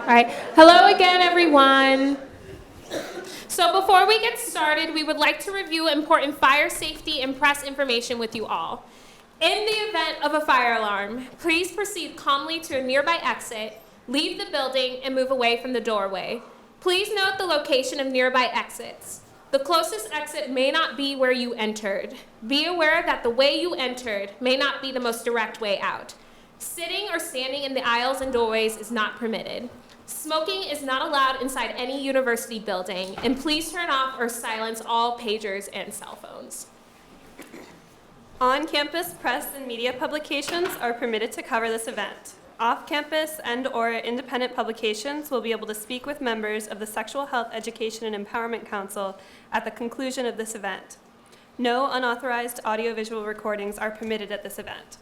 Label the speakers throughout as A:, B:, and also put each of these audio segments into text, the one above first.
A: All right. Hello again, everyone. So before we get started, we would like to review important fire safety and press information with you all. In the event of a fire alarm, please proceed calmly to a nearby exit, leave the building, and move away from the doorway. Please note the location of nearby exits. The closest exit may not be where you entered. Be aware that the way you entered may not be the most direct way out. Sitting or standing in the aisles and doorways is not permitted. Smoking is not allowed inside any university building, and please turn off or silence all pagers and cell phones.
B: On-campus press and media publications are permitted to cover this event. Off-campus and/or independent publications will be able to speak with members of the Sexual Health Education and Empowerment Council at the conclusion of this event. No unauthorized audiovisual recordings are permitted at this event.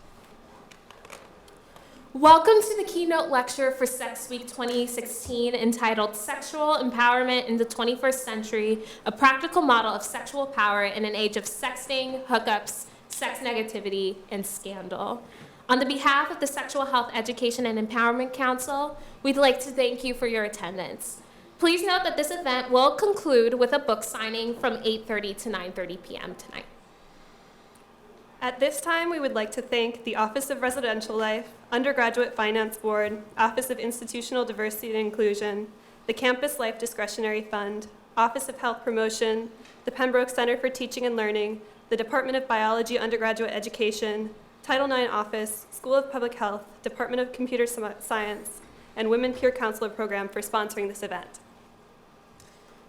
A: Welcome to the keynote lecture for Sex Week 2016 entitled Sexual Empowerment in the 21st Century, a Practical Model of Sexual Power in an Age of Sexting, Hookups, Sex Negativity, and Scandal. On the behalf of the Sexual Health Education and Empowerment Council, we'd like to thank you for your attendance. Please note that this event will conclude with a book signing from 8:30 to 9:30 p.m. tonight.
B: At this time, we would like to thank the Office of Residential Life, Undergraduate Finance Board, Office of Institutional Diversity and Inclusion, the Campus Life Discretionary Fund, Office of Health Promotion, the Pembroke Center for Teaching and Learning, the Department of Biology Undergraduate Education, Title IX Office, School of Public Health, Department of Computer Science, and Women Peer Counselor Program for sponsoring this event.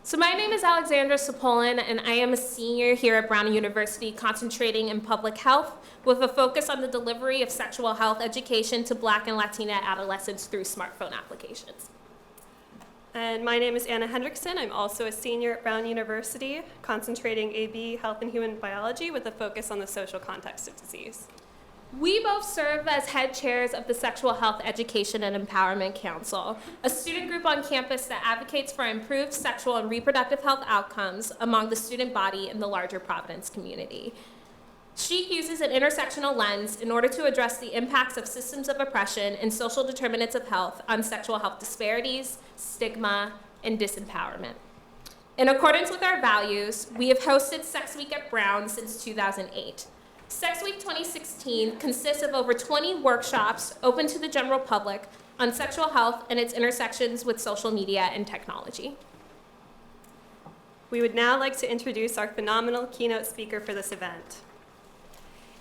A: So my name is Alexandra Sopolin, and I am a senior here at Brown University concentrating in public health with a focus on the delivery of sexual health education to Black and Latina adolescents through smartphone applications.
B: And my name is Anna Hendrickson. I'm also a senior at Brown University concentrating AB Health and Human Biology with a focus on the social context of disease.
A: We both serve as head chairs of the Sexual Health Education and Empowerment Council, a student group on campus that advocates for improved sexual and reproductive health outcomes among the student body and the larger Providence community. SHEEK uses an intersectional lens in order to address the impacts of systems of oppression and social determinants of health on sexual health disparities, stigma, and disempowerment. In accordance with our values, we have hosted Sex Week at Brown since 2008. Sex Week 2016 consists of over 20 workshops open to the general public on sexual health and its intersections with social media and technology.
B: We would now like to introduce our phenomenal keynote speaker for this event.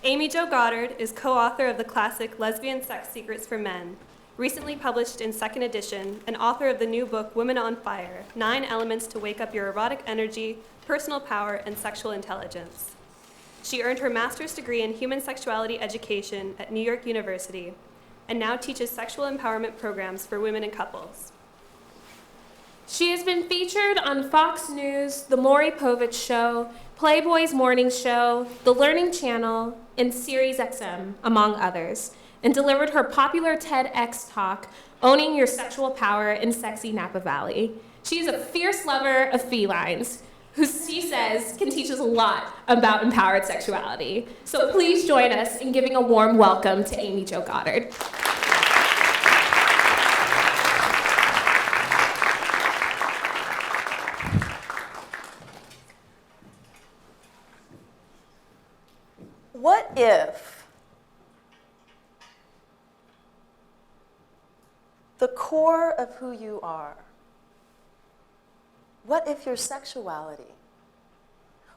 B: Amy Jo Goddard is co-author of the classic Lesbian Sex Secrets for Men, recently published in second edition, and author of the new book Women on Fire, 9 Elements to Wake Up Your Erotic Energy, Personal Power, and Sexual Intelligence. She earned her master's degree in human sexuality education at New York University and now teaches sexual empowerment programs for women and couples.
A: She has been featured on Fox News, The Maury Povich Show, Playboy's Morning Show, The Learning Channel, and Sirius XM, among others, and delivered her popular TEDx talk, Owning Your Sexual Power in Sexy Napa Valley. She is a fierce lover of felines, who she says can teach us a lot about empowered sexuality. So please join us in giving a warm welcome to Amy Jo Goddard.
C: What if the core of who you are, what if your sexuality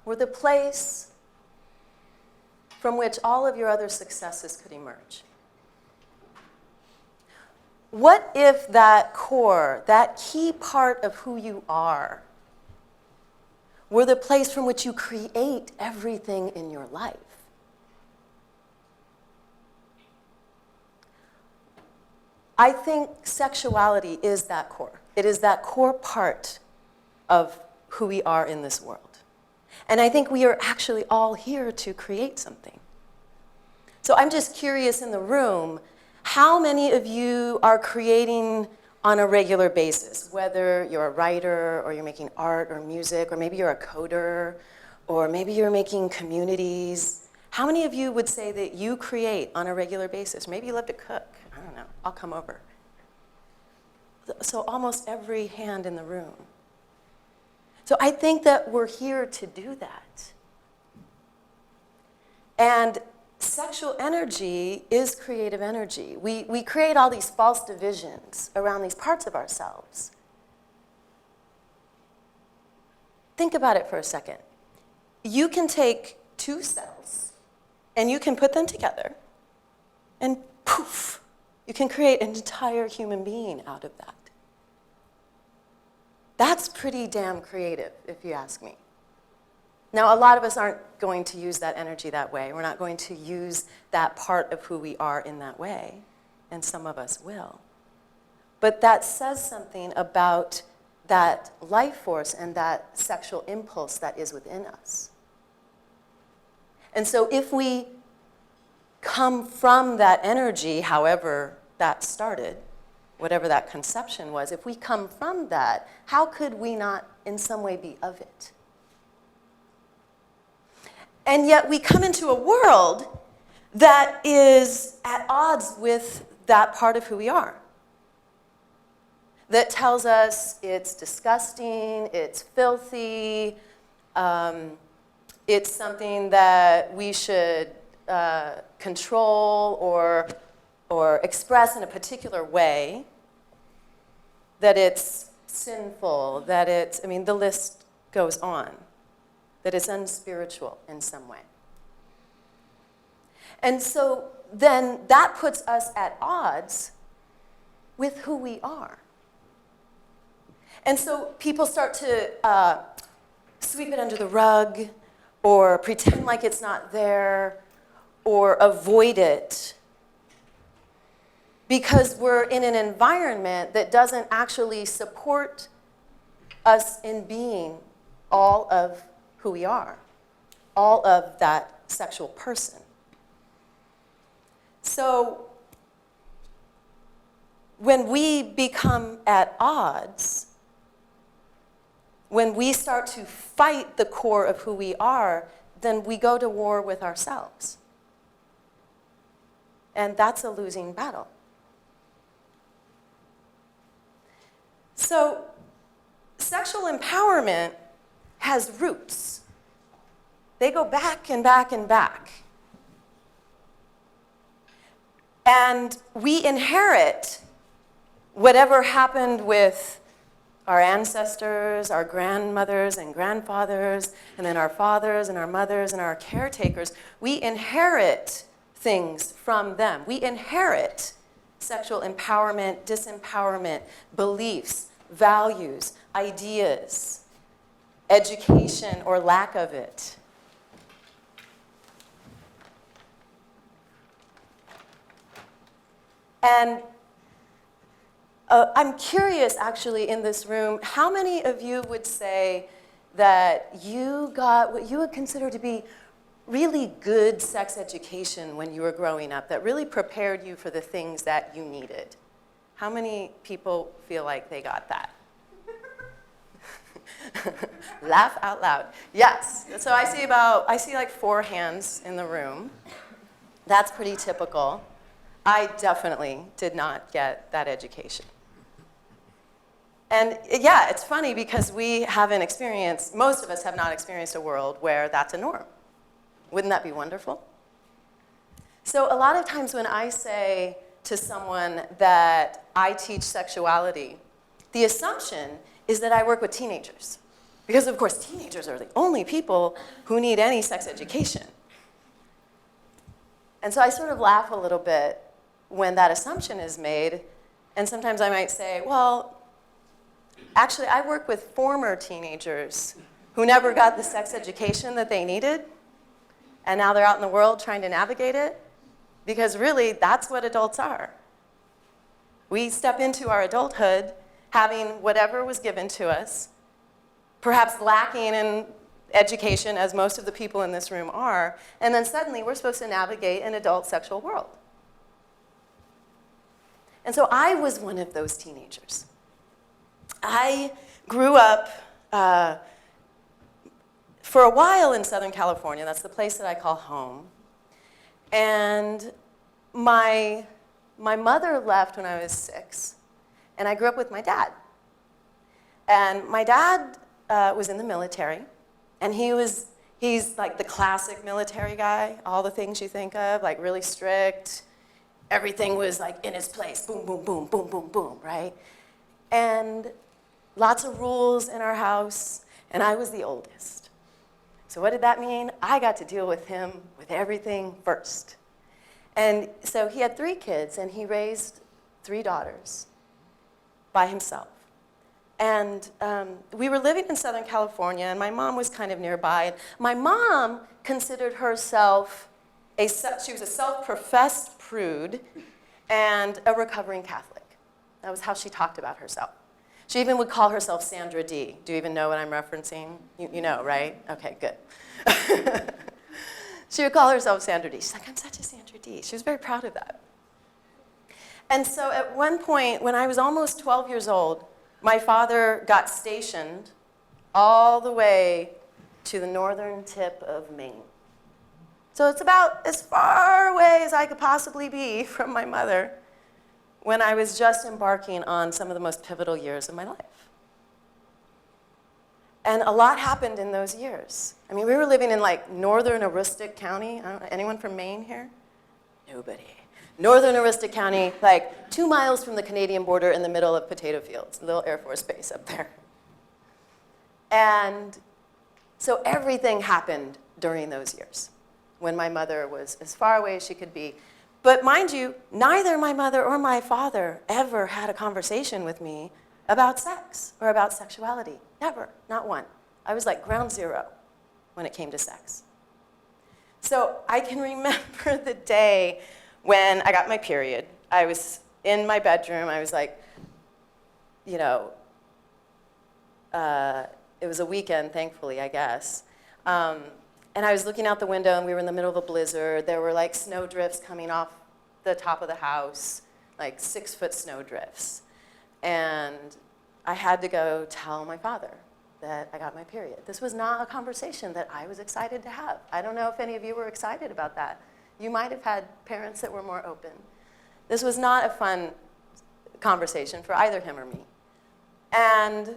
C: were the place from which all of your other successes could emerge? What if that core, that key part of who you are, were the place from which you create everything in your life? I think sexuality is that core. It is that core part of who we are in this world. And I think we are actually all here to create something. So I'm just curious in the room, how many of you are creating on a regular basis, whether you're a writer or you're making art or music, or maybe you're a coder, or maybe you're making communities. How many of you would say that you create on a regular basis? Maybe you love to cook. I don't know. I'll come over. so almost every hand in the room. So I think that we're here to do that. And sexual energy is creative energy. We create all these false divisions around these parts of ourselves. Think about it for a second. You can take two cells and you can put them together and poof, you can create an entire human being out of that. That's pretty damn creative, if you ask me. Now, a lot of us aren't going to use that energy that way. We're not going to use that part of who we are in that way, and some of us will. But that says something about that life force and that sexual impulse that is within us. And so if we come from that energy, however that started, whatever that conception was, if we come from that, how could we not in some way be of it? And yet we come into a world that is at odds with that part of who we are. That tells us it's disgusting, it's filthy, it's something that we should control or express in a particular way, that it's sinful, that it's, I mean, the list goes on, that it's unspiritual in some way. And so then that puts us at odds with who we are. And so people start to sweep it under the rug or pretend like it's not there or avoid it because we're in an environment that doesn't actually support us in being all of who we are, all of that sexual person. So when we become at odds, when we start to fight the core of who we are, then we go to war with ourselves. And that's a losing battle. So, sexual empowerment has roots. They go back and back and back. And we inherit whatever happened with our ancestors, our grandmothers and grandfathers, and then our fathers and our mothers and our caretakers. We inherit things from them. We inherit sexual empowerment, disempowerment, beliefs, values, ideas, education or lack of it. And I'm curious, actually, in this room, how many of you would say that you got what you would consider to be really good sex education when you were growing up, that really prepared you for the things that you needed? How many people feel like they got that? Laugh out loud. Yes. So I see like 4 hands in the room. That's pretty typical. I definitely did not get that education. And yeah, it's funny because we haven't experienced, most of us have not experienced a world where that's a norm. Wouldn't that be wonderful? So a lot of times when I say to someone that I teach sexuality, the assumption is that I work with teenagers. Because of course, teenagers are the only people who need any sex education. And so I sort of laugh a little bit when that assumption is made. And sometimes I might say, well, actually, I work with former teenagers who never got the sex education that they needed, and now they're out in the world trying to navigate it, because really, that's what adults are. We step into our adulthood having whatever was given to us, perhaps lacking in education, as most of the people in this room are, and then suddenly we're supposed to navigate an adult sexual world. And so I was one of those teenagers. I grew up for a while in Southern California. That's the place that I call home. And my mother left when I was 6. And I grew up with my dad. And my dad was in the military, and he's like the classic military guy, all the things you think of, like really strict. Everything was like in its place, boom, boom, boom, boom, boom, boom, right? And lots of rules in our house, and I was the oldest. So what did that mean? I got to deal with him with everything first. And so he had 3 kids, and he raised 3 daughters by himself. And we were living in Southern California, and my mom was kind of nearby. My mom considered herself she was a self-professed prude and a recovering Catholic. That was how she talked about herself. She even would call herself Sandra D. Do you even know what I'm referencing? You know, right? Okay, good. She would call herself Sandra D. She's like, I'm such a Sandra D. She was very proud of that. And so at one point, when I was almost 12 years old, my father got stationed all the way to the northern tip of Maine. So it's about as far away as I could possibly be from my mother when I was just embarking on some of the most pivotal years of my life. And a lot happened in those years. I mean, we were living in like northern Aroostook County. I don't know, anyone from Maine here? Nobody. Northern Aroostook County, like 2 miles from the Canadian border in the middle of potato fields, a little Air Force base up there. And so everything happened during those years when my mother was as far away as she could be. But mind you, neither my mother or my father ever had a conversation with me about sex or about sexuality. Never, not one. I was like ground zero when it came to sex. So I can remember the day when I got my period. I was in my bedroom. I was like, you know, it was a weekend, thankfully, I guess. And I was looking out the window, and we were in the middle of a blizzard. There were like snow drifts coming off the top of the house, like 6-foot snow drifts. And I had to go tell my father that I got my period. This was not a conversation that I was excited to have. I don't know if any of you were excited about that. You might have had parents that were more open. This was not a fun conversation for either him or me. And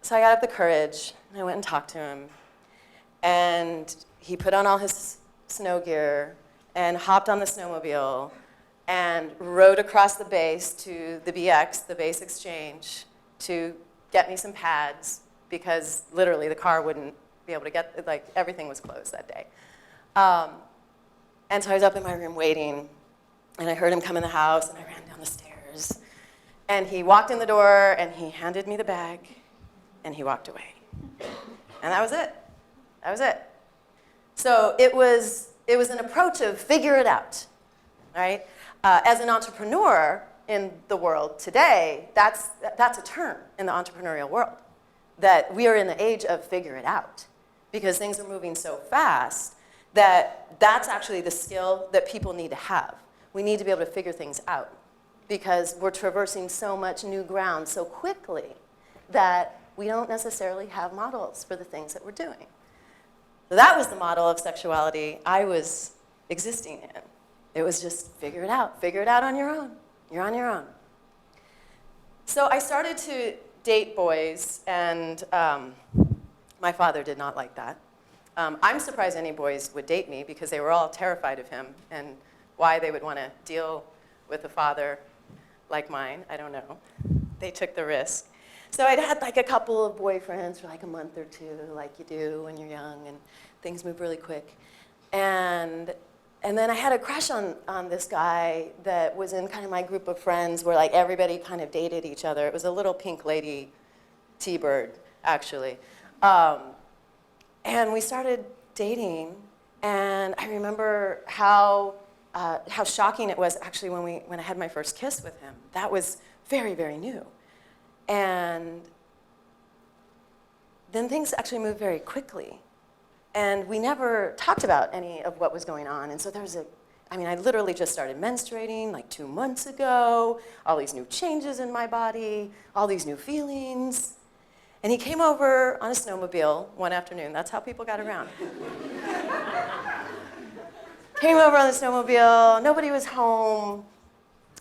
C: so I got up the courage, and I went and talked to him. And he put on all his snow gear and hopped on the snowmobile and rode across the base to the BX, the base exchange, to get me some pads because literally the car wouldn't be able to get, like everything was closed that day. And so I was up in my room waiting, and I heard him come in the house, and I ran down the stairs. And he walked in the door, and he handed me the bag, and he walked away. And that was it. That was it. So it was an approach of figure it out, right? As an entrepreneur in the world today, that's a term in the entrepreneurial world, that we are in the age of figure it out, because things are moving so fast that that's actually the skill that people need to have. We need to be able to figure things out because we're traversing so much new ground so quickly that we don't necessarily have models for the things that we're doing. So that was the model of sexuality I was existing in. It was just figure it out on your own. You're on your own. So I started to date boys, and my father did not like that. I'm surprised any boys would date me because they were all terrified of him, and why they would want to deal with a father like mine, I don't know. They took the risk. So I'd had like a couple of boyfriends for like a month or two, like you do when you're young, and things move really quick. And then I had a crush on this guy that was in kind of my group of friends where like everybody kind of dated each other. It was a little pink lady T-bird, actually. And we started dating, and I remember how shocking it was actually when I had my first kiss with him. That was very, very new. And then things actually moved very quickly. And we never talked about any of what was going on. And so there was I literally just started menstruating like 2 months ago, all these new changes in my body, all these new feelings. And he came over on a snowmobile one afternoon. That's how people got around. Came over on the snowmobile, nobody was home,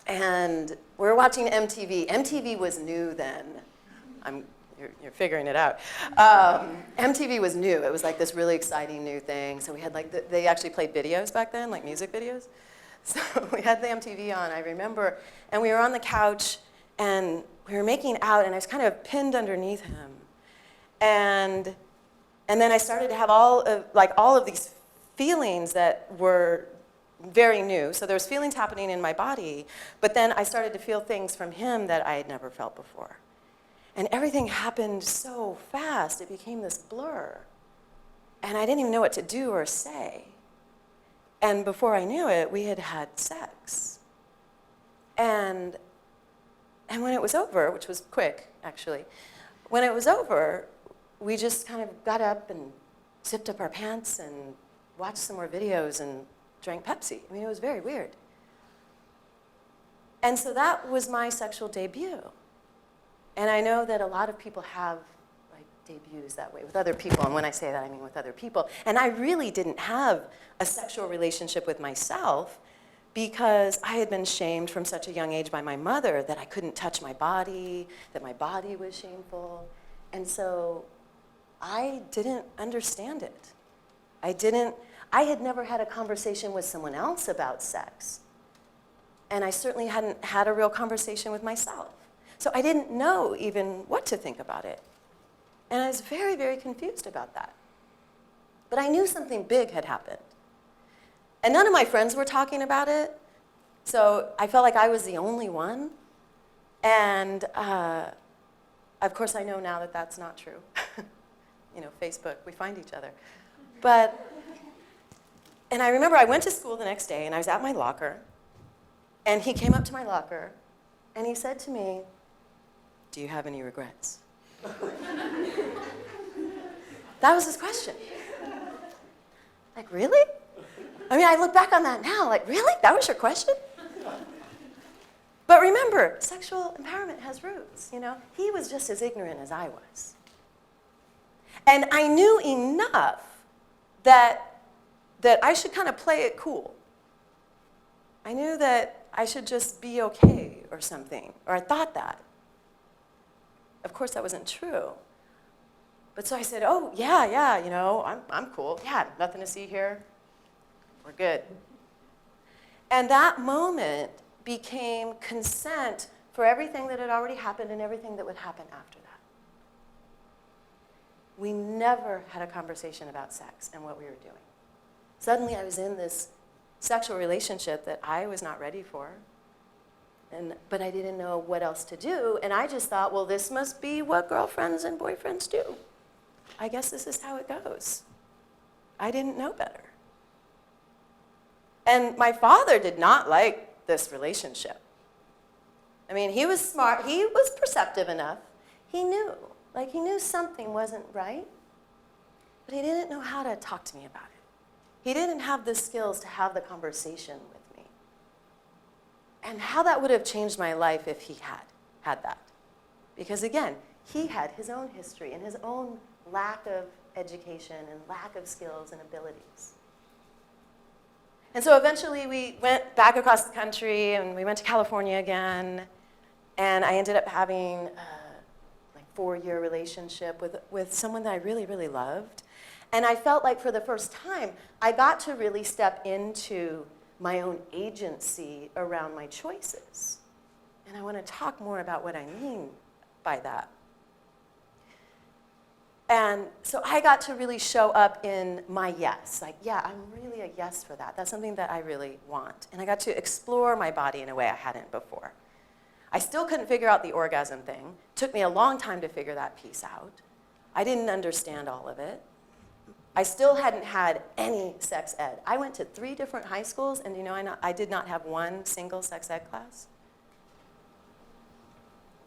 C: and and we were watching MTV. MTV was new then. You're figuring it out. MTV was new. It was like this really exciting new thing. So we had like, they actually played videos back then, like music videos. So we had the MTV on, I remember, and we were on the couch, and we were making out, and I was kind of pinned underneath him. And then I started to have all of these feelings that were very new. So there was feelings happening in my body, but then I started to feel things from him that I had never felt before. And everything happened so fast, it became this blur. And I didn't even know what to do or say. And before I knew it, we had had sex. And when it was over, which was quick, actually, when it was over, we just kind of got up and zipped up our pants and watched some more videos and drank Pepsi. I mean, it was very weird. And so that was my sexual debut. And I know that a lot of people have like debuts that way with other people. And when I say that, I mean with other people. And I really didn't have a sexual relationship with myself because I had been shamed from such a young age by my mother that I couldn't touch my body, that my body was shameful. And so I didn't understand it. I had never had a conversation with someone else about sex. And I certainly hadn't had a real conversation with myself. So I didn't know even what to think about it. And I was very, very confused about that. But I knew something big had happened. And none of my friends were talking about it, so I felt like I was the only one. And of course, I know now that that's not true. You know, Facebook, we find each other. And I remember I went to school the next day, and I was at my locker, and he came up to my locker, and he said to me, "Do you have any regrets?" That was his question. Like, really? I mean, I look back on that now, like, really? That was your question? But remember, sexual empowerment has roots, you know? He was just as ignorant as I was. And I knew enough that I should kind of play it cool. I knew that I should just be okay or something, or I thought that. Of course, that wasn't true. But so I said, oh, yeah, you know, I'm cool. Yeah, nothing to see here. We're good. And that moment became consent for everything that had already happened and everything that would happen after that. We never had a conversation about sex and what we were doing. Suddenly I was in this sexual relationship that I was not ready for, but I didn't know what else to do, and I just thought, well, this must be what girlfriends and boyfriends do. I guess this is how it goes. I didn't know better. And my father did not like this relationship. I mean, he was smart, he was perceptive enough. He knew something wasn't right, but he didn't know how to talk to me about it. He didn't have the skills to have the conversation with me. And how that would have changed my life if he had that. Because again, he had his own history and his own lack of education and lack of skills and abilities. And so eventually we went back across the country and we went to California again. And I ended up having a 4-year relationship with someone that I really, really loved. And I felt like for the first time, I got to really step into my own agency around my choices. And I want to talk more about what I mean by that. And so I got to really show up in my yes. Like, yeah, I'm really a yes for that. That's something that I really want. And I got to explore my body in a way I hadn't before. I still couldn't figure out the orgasm thing. It took me a long time to figure that piece out. I didn't understand all of it. I still hadn't had any sex ed. I went to 3 different high schools, and I did not have one single sex ed class.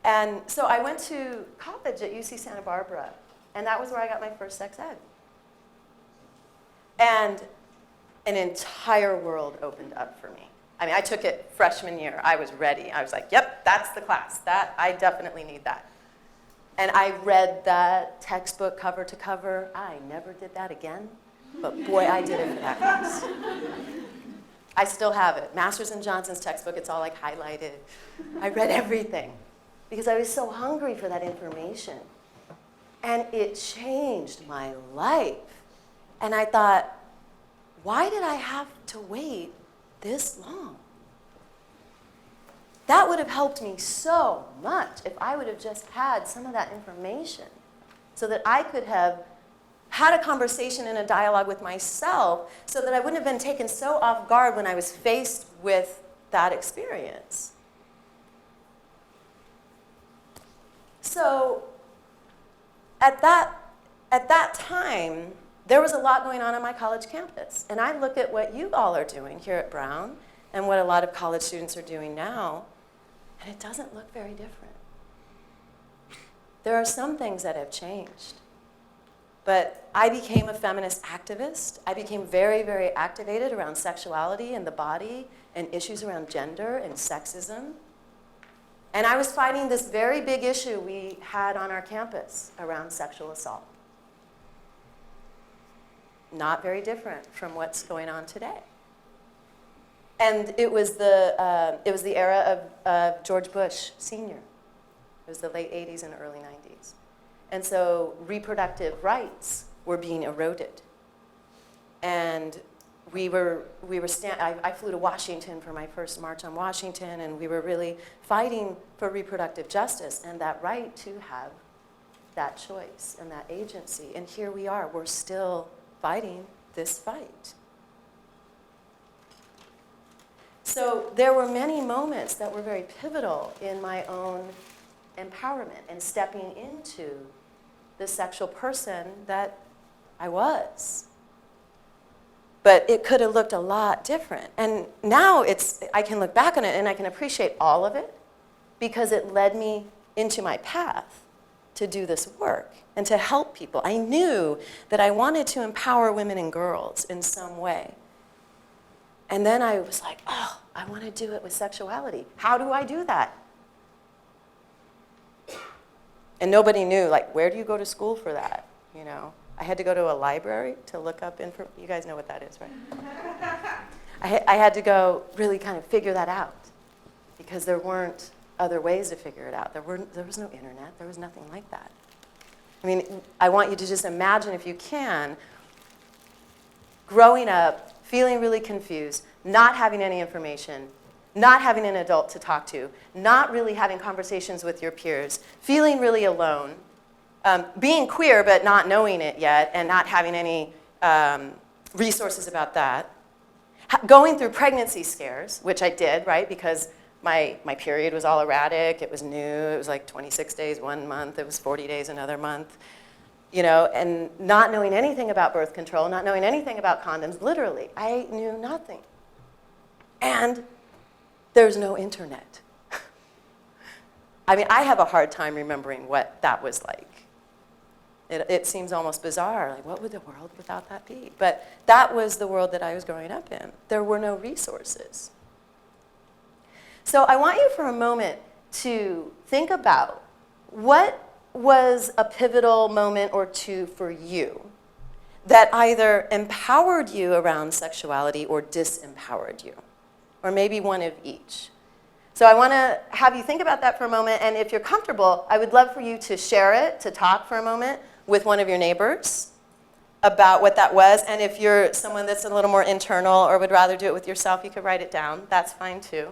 C: And so I went to college at UC Santa Barbara, and that was where I got my first sex ed. And an entire world opened up for me. I mean, I took it freshman year. I was ready. I was like, yep, that's the class. I definitely need that. And I read that textbook cover to cover. I never did that again, but boy, I did it for that class. I still have it. Masters and Johnson's textbook, it's all like highlighted. I read everything because I was so hungry for that information. And it changed my life. And I thought, why did I have to wait this long? That would have helped me so much if I would have just had some of that information so that I could have had a conversation and a dialogue with myself so that I wouldn't have been taken so off guard when I was faced with that experience. So at that time, there was a lot going on my college campus. And I look at what you all are doing here at Brown and what a lot of college students are doing now, and it doesn't look very different. There are some things that have changed. But I became a feminist activist. I became very, very activated around sexuality and the body and issues around gender and sexism. And I was fighting this very big issue we had on our campus around sexual assault. Not very different from what's going on today. And it was the era of George Bush Sr. It was the late 80s and early 90s. And so reproductive rights were being eroded. And I flew to Washington for my first March on Washington, and we were really fighting for reproductive justice and that right to have that choice and that agency. And here we are, we're still fighting this fight. So there were many moments that were very pivotal in my own empowerment and stepping into the sexual person that I was. But it could have looked a lot different. And now I can look back on it and I can appreciate all of it because it led me into my path to do this work and to help people. I knew that I wanted to empower women and girls in some way. And then I was like, oh, I want to do it with sexuality. How do I do that? And nobody knew, like, where do you go to school for that? You know, I had to go to a library to look up info. You guys know what that is, right? I had to go really kind of figure that out because there weren't other ways to figure it out. There was no internet. There was nothing like that. I mean, I want you to just imagine, if you can, growing up, feeling really confused, not having any information, not having an adult to talk to, not really having conversations with your peers, feeling really alone, being queer but not knowing it yet and not having any resources about that, going through pregnancy scares, which I did, right, because my period was all erratic, it was new, it was like 26 days 1 month, it was 40 days another month, you know, and not knowing anything about birth control, not knowing anything about condoms, literally, I knew nothing. And there's no internet. I mean, I have a hard time remembering what that was like. It seems almost bizarre, like what would the world without that be? But that was the world that I was growing up in. There were no resources. So I want you for a moment to think about what was a pivotal moment or two for you that either empowered you around sexuality or disempowered you, or maybe one of each. So I want to have you think about that for a moment, and if you're comfortable, I would love for you to share it, to talk for a moment with one of your neighbors about what that was, and if you're someone that's a little more internal or would rather do it with yourself, you could write it down. That's fine too.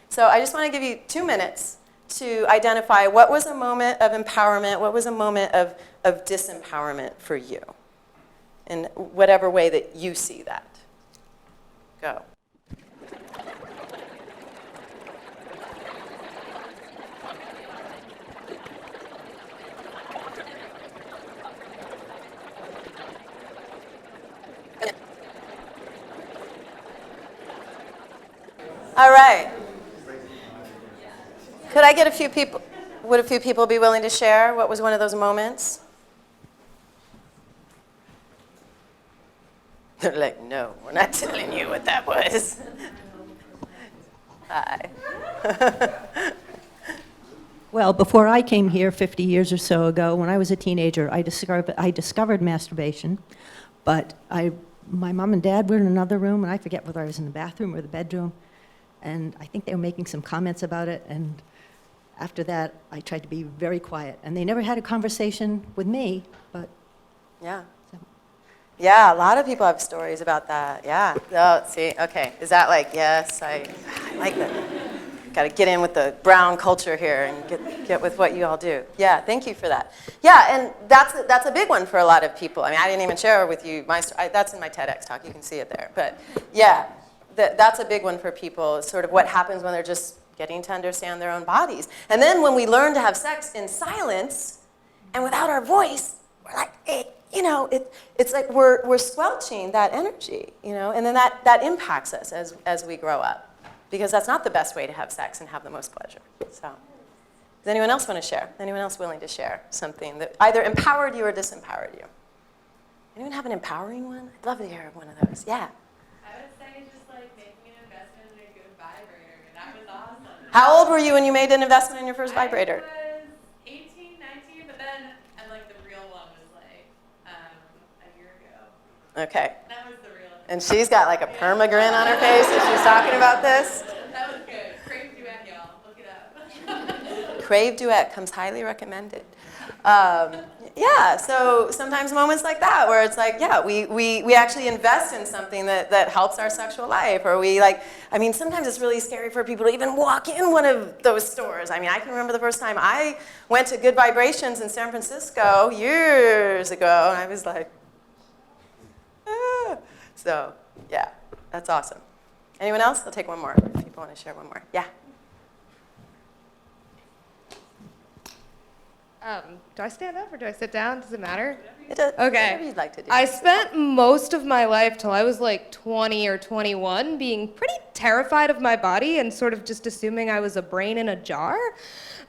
C: So I just want to give you 2 minutes to identify what was a moment of empowerment, what was a moment of disempowerment for you, in whatever way that you see that. Go. All right. Could I get a few people, would a few people be willing to share what was one of those moments? They're like, no, we're not telling you what that was. Hi.
D: Well, before I came here 50 years or so ago, when I was a teenager, I discovered masturbation, but I my mom and dad were in another room, and I forget whether I was in the bathroom or the bedroom, and I think they were making some comments about it, and after that, I tried to be very quiet. And they never had a conversation with me, but...
C: Yeah.
D: So.
C: Yeah, a lot of people have stories about that. Yeah. Oh, see, okay. Is that like, yes, I like that. Got to get in with the brown culture here and get with what you all do. Yeah, thank you for that. Yeah, and that's a big one for a lot of people. I mean, I didn't even share with you my story. That's in my TEDx talk. You can see it there. But yeah, that's a big one for people. It's sort of what happens when they're just getting to understand their own bodies. And then when we learn to have sex in silence and without our voice, we're like, hey, it's like we're squelching that energy, and then that impacts us as we grow up. Because that's not the best way to have sex and have the most pleasure. So, does anyone else want to share? Anyone else willing to share something that either empowered you or disempowered you? Anyone have an empowering one? I'd love to hear one of those. Yeah.
E: I would say just like making an investment in a good vibrator. That was awesome.
C: How old were you when you made an investment in your first vibrator?
E: I was 18, 19, but then like the real one was like a year ago.
C: Okay.
E: That was the real one.
C: And she's got like a perma-grin on her face as she's talking about this.
E: That was good. Crave duet, y'all. Look it up.
C: Crave duet comes highly recommended. Yeah, so sometimes moments like that where it's like, yeah, we actually invest in something that helps our sexual life. Or sometimes it's really scary for people to even walk in one of those stores. I mean, I can remember the first time I went to Good Vibrations in San Francisco years ago, and I was like, ah. So, yeah, that's awesome. Anyone else? I'll take one more if people want to share one more. Yeah.
F: Do I stand up or do I sit down? Does it matter?
C: It does,
F: Okay.
C: whatever you'd like to do.
F: I spent most of my life till I was like 20 or 21 being pretty terrified of my body and sort of just assuming I was a brain in a jar.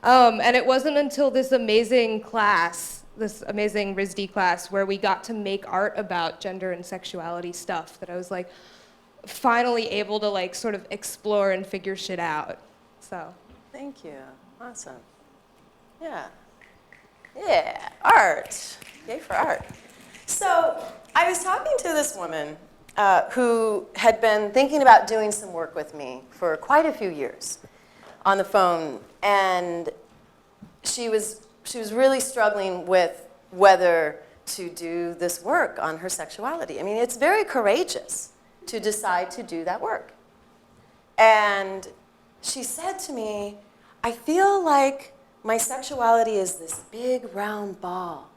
F: And it wasn't until this amazing class, this amazing RISD class, where we got to make art about gender and sexuality stuff that I was like finally able to like sort of explore and figure shit out. So.
C: Thank you. Awesome. Yeah. Yeah, art. Yay for art. So I was talking to this woman who had been thinking about doing some work with me for quite a few years on the phone, and she was really struggling with whether to do this work on her sexuality. I mean, it's very courageous to decide to do that work. And she said to me, I feel like my sexuality is this big round ball,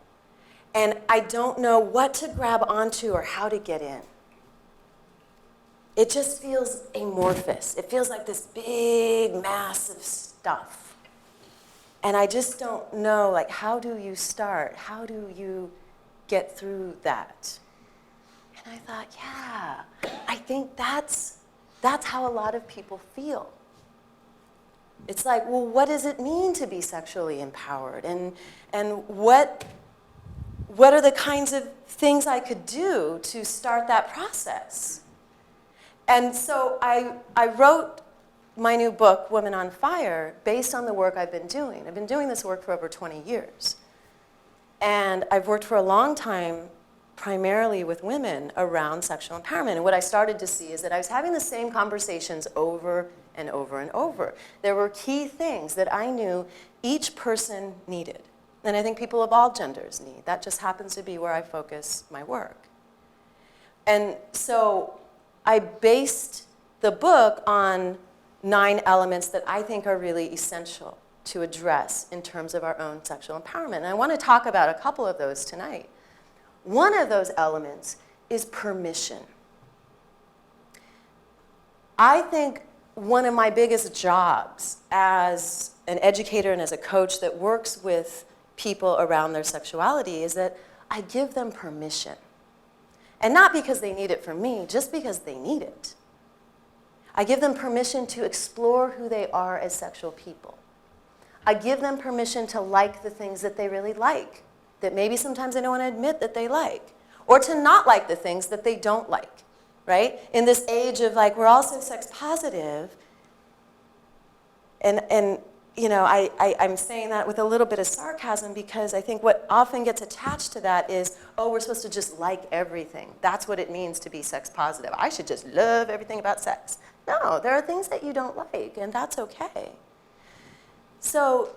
C: and I don't know what to grab onto or how to get in. It just feels amorphous. It feels like this big mass of stuff. And I just don't know, like, how do you start? How do you get through that? And I thought, yeah, I think that's how a lot of people feel. It's like, well, what does it mean to be sexually empowered? And what are the kinds of things I could do to start that process? And so I wrote my new book, Women on Fire, based on the work I've been doing. I've been doing this work for over 20 years. And I've worked for a long time primarily with women around sexual empowerment. And what I started to see is that I was having the same conversations over and over and over. There were key things that I knew each person needed. And I think people of all genders need. That just happens to be where I focus my work. And so I based the book on 9 elements that I think are really essential to address in terms of our own sexual empowerment. And I want to talk about a couple of those tonight. One of those elements is permission. I think one of my biggest jobs as an educator and as a coach that works with people around their sexuality is that I give them permission. And not because they need it from me, just because they need it. I give them permission to explore who they are as sexual people. I give them permission to like the things that they really like, that maybe sometimes they don't want to admit that they like, or to not like the things that they don't like, right? In this age of like, we're all so sex positive, and I'm saying that with a little bit of sarcasm because I think what often gets attached to that is, oh, we're supposed to just like everything. That's what it means to be sex positive. I should just love everything about sex. No, there are things that you don't like, and that's okay. So,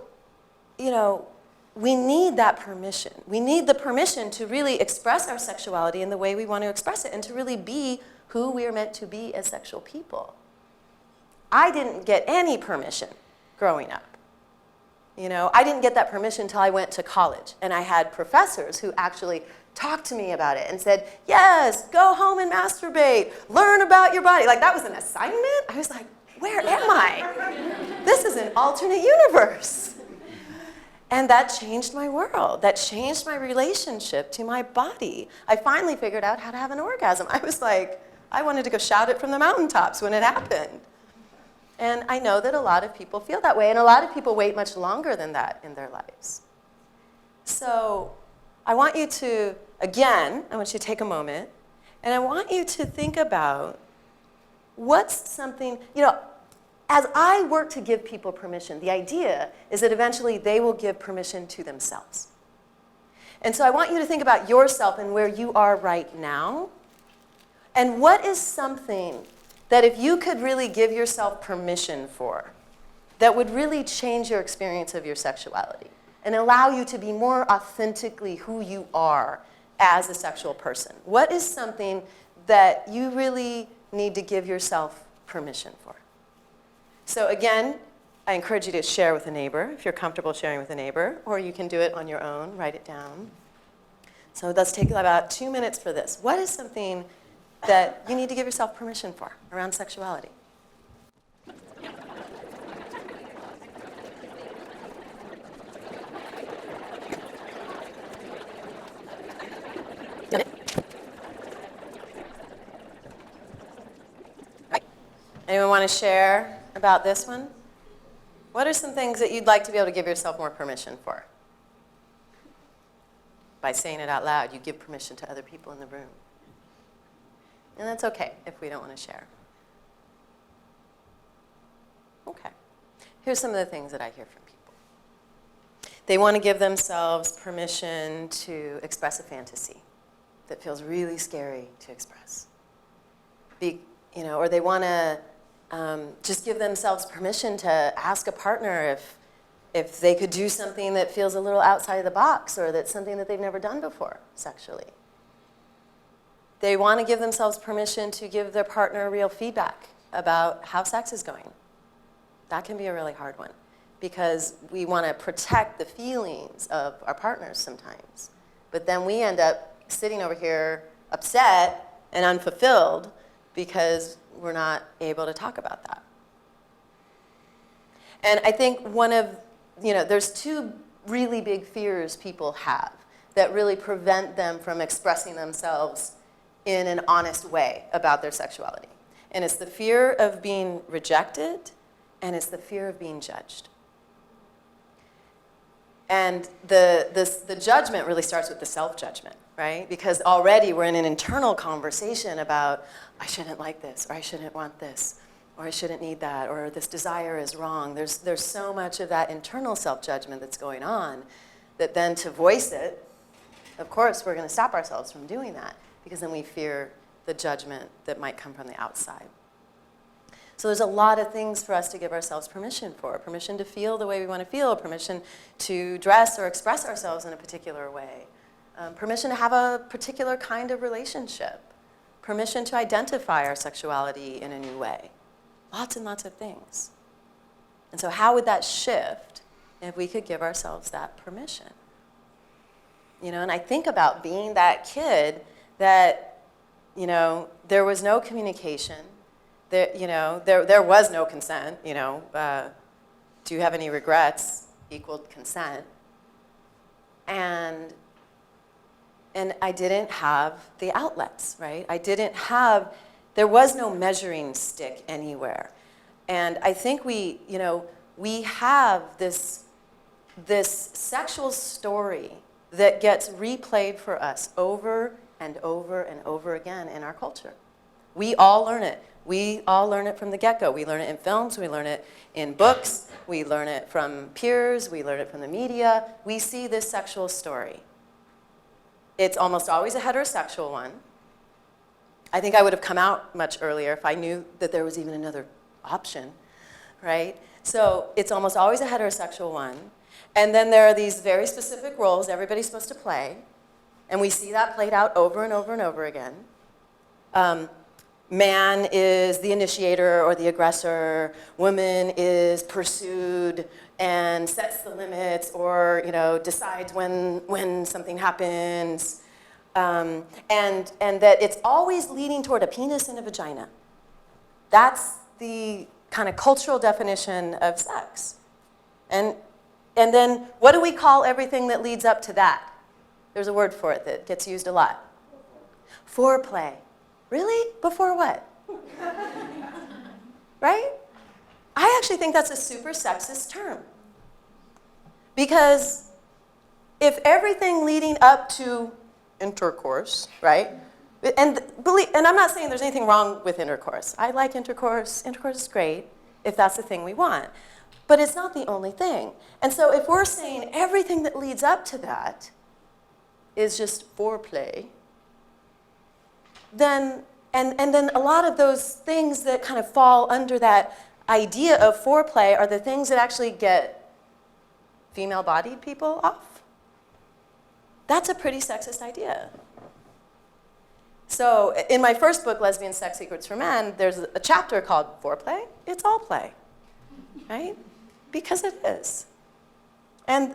C: we need that permission. We need the permission to really express our sexuality in the way we want to express it and to really be who we are meant to be as sexual people. I didn't get any permission growing up. I didn't get that permission until I went to college, and I had professors who actually talked to me about it and said, yes, go home and masturbate, learn about your body. Like, that was an assignment? I was like, where am I? This is an alternate universe. And that changed my world. That changed my relationship to my body. I finally figured out how to have an orgasm. I was like, I wanted to go shout it from the mountaintops when it happened. And I know that a lot of people feel that way, and a lot of people wait much longer than that in their lives. So I want you to, again, I want you to take a moment, and I want you to think about what's something, as I work to give people permission, the idea is that eventually they will give permission to themselves. And so I want you to think about yourself and where you are right now, and what is something that if you could really give yourself permission for, that would really change your experience of your sexuality and allow you to be more authentically who you are as a sexual person. What is something that you really need to give yourself permission for? So again, I encourage you to share with a neighbor, if you're comfortable sharing with a neighbor, or you can do it on your own, write it down. So let's take about 2 minutes for this. What is something that you need to give yourself permission for around sexuality? Right. Anyone want to share about this one? What are some things that you'd like to be able to give yourself more permission for? By saying it out loud, you give permission to other people in the room. And that's okay if we don't want to share. Okay. Here's some of the things that I hear from people. They want to give themselves permission to express a fantasy that feels really scary to express. Or they want to just give themselves permission to ask a partner if they could do something that feels a little outside of the box or that's something that they've never done before sexually. They want to give themselves permission to give their partner real feedback about how sex is going. That can be a really hard one because we want to protect the feelings of our partners sometimes. But then we end up sitting over here upset and unfulfilled because we're not able to talk about that. And I think there's two really big fears people have that really prevent them from expressing themselves in an honest way about their sexuality. And it's the fear of being rejected, and it's the fear of being judged. And the judgment really starts with the self-judgment, right? Because already we're in an internal conversation about, I shouldn't like this, or I shouldn't want this, or I shouldn't need that, or this desire is wrong. There's so much of that internal self-judgment that's going on that then to voice it, of course, we're going to stop ourselves from doing that because then we fear the judgment that might come from the outside. So there's a lot of things for us to give ourselves permission for. Permission to feel the way we want to feel, permission to dress or express ourselves in a particular way, permission to have a particular kind of relationship, permission to identify our sexuality in a new way. Lots and lots of things. And so how would that shift if we could give ourselves that permission? And I think about being that kid that, there was no communication, there was no consent, do you have any regrets equaled consent. And I didn't have the outlets, right? There was no measuring stick anywhere. And I think we have this sexual story that gets replayed for us over and over and over again in our culture. We all learn it. We all learn it from the get-go. We learn it in films, we learn it in books, we learn it from peers, we learn it from the media. We see this sexual story. It's almost always a heterosexual one. I think I would have come out much earlier if I knew that there was even another option, right? So it's almost always a heterosexual one. And then there are these very specific roles everybody's supposed to play. And we see that played out over and over and over again. Man is the initiator or the aggressor. Woman is pursued and sets the limits or, decides when something happens. And that it's always leading toward a penis and a vagina. That's the kind of cultural definition of sex. And then what do we call everything that leads up to that? There's a word for it that gets used a lot. Foreplay. Really? Before what? Right? I actually think that's a super sexist term. Because if everything leading up to intercourse, right? And I'm not saying there's anything wrong with intercourse. I like intercourse. Intercourse is great if that's the thing we want. But it's not the only thing. And so if we're saying everything that leads up to that is just foreplay, then a lot of those things that kind of fall under that idea of foreplay are the things that actually get female-bodied people off. That's a pretty sexist idea. So in my first book, Lesbian Sex Secrets for Men, there's a chapter called Foreplay. It's all play, right? Because it is. And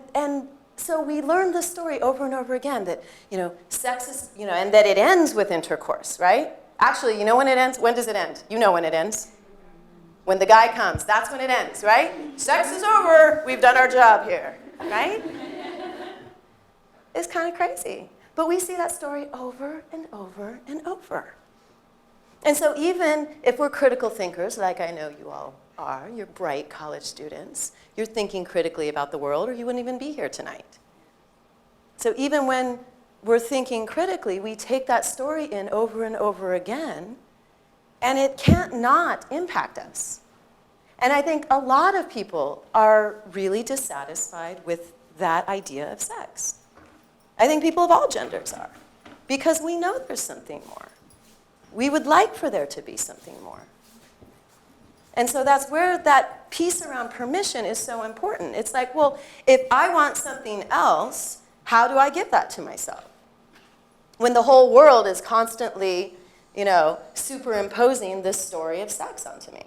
C: so we learn this story over and over again that, sex is, and that it ends with intercourse, right? Actually, you know when it ends? When does it end? You know when it ends. When the guy comes, that's when it ends, right? Sex is over, we've done our job here, right? It's kind of crazy. But we see that story over and over and over. And so even if we're critical thinkers, like I know you all are, you're bright college students, you're thinking critically about the world or you wouldn't even be here tonight. So even when we're thinking critically, we take that story in over and over again, and it can't not impact us. And I think a lot of people are really dissatisfied with that idea of sex. I think people of all genders are, because we know there's something more. We would like for there to be something more. And so that's where that piece around permission is so important. It's like, well, if I want something else, how do I give that to myself? When the whole world is constantly, superimposing this story of sex onto me.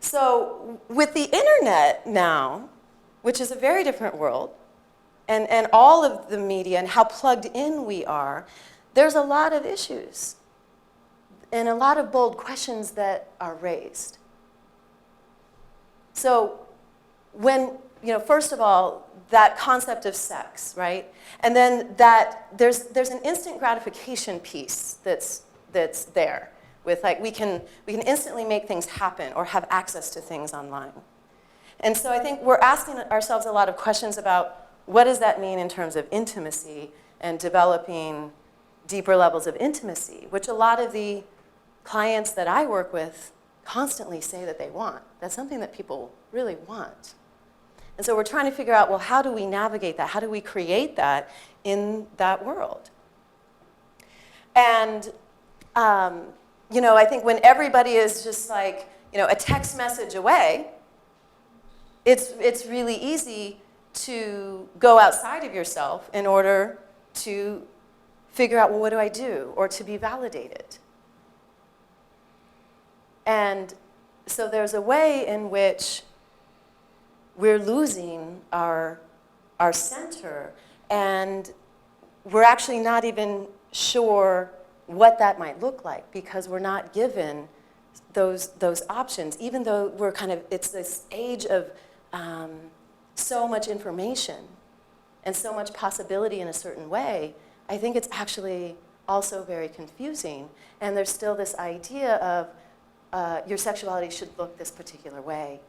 C: So with the internet now, which is a very different world, and all of the media and how plugged in we are, there's a lot of issues and a lot of bold questions that are raised. So when, first of all, that concept of sex, right? And then that there's an instant gratification piece that's there with we can instantly make things happen or have access to things online. And so I think we're asking ourselves a lot of questions about what does that mean in terms of intimacy and developing deeper levels of intimacy, which a lot of the clients that I work with constantly say that they want. That's something that people really want. And so we're trying to figure out, well, how do we navigate that? How do we create that in that world? And, I think when everybody is just a text message away, it's really easy to go outside of yourself in order to figure out, well, what do I do? Or to be validated. And so there's a way in which we're losing our center, and we're actually not even sure what that might look like because we're not given those options, even though it's this age of so much information and so much possibility in a certain way. I think it's actually also very confusing, and there's still this idea of your sexuality should look this particular way.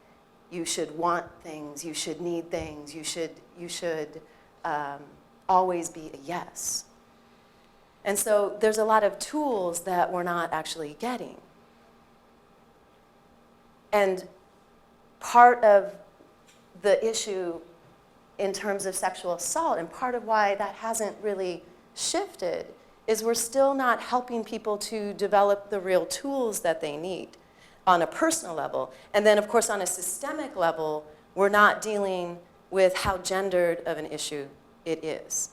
C: You should want things, you should need things, you should always be a yes. And so there's a lot of tools that we're not actually getting. And part of the issue in terms of sexual assault, and part of why that hasn't really shifted, is we're still not helping people to develop the real tools that they need on a personal level. And then, of course, on a systemic level, we're not dealing with how gendered of an issue it is.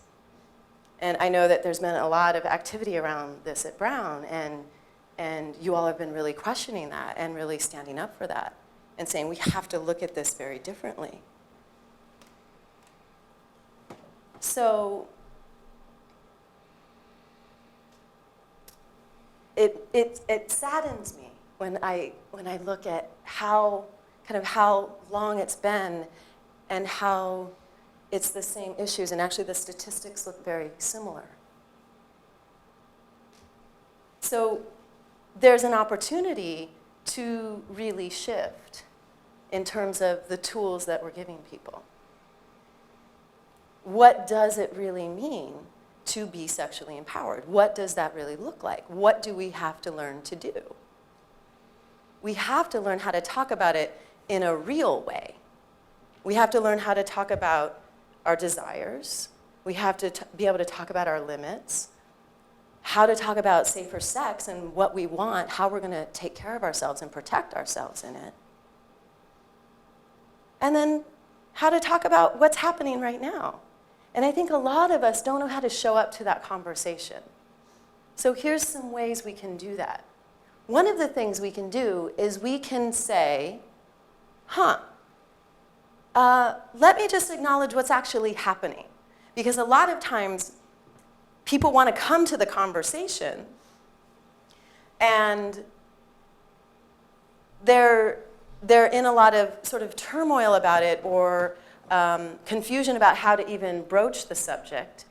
C: And I know that there's been a lot of activity around this at Brown, and you all have been really questioning that and really standing up for that and saying we have to look at this very differently. So it saddens me when I look at how long it's been and how it's the same issues, and actually the statistics look very similar. So there's an opportunity to really shift in terms of the tools that we're giving people. What does it really mean to be sexually empowered? What does that really look like? What do we have to learn to do? We have to learn how to talk about it in a real way. We have to learn how to talk about our desires. We have to be able to talk about our limits, how to talk about safer sex and what we want, how we're going to take care of ourselves and protect ourselves in it. And then how to talk about what's happening right now. And I think a lot of us don't know how to show up to that conversation. So here's some ways we can do that. One of the things we can do is we can say, let me just acknowledge what's actually happening. Because a lot of times, people want to come to the conversation, and they're in a lot of sort of turmoil about it, or confusion about how to even broach the subject.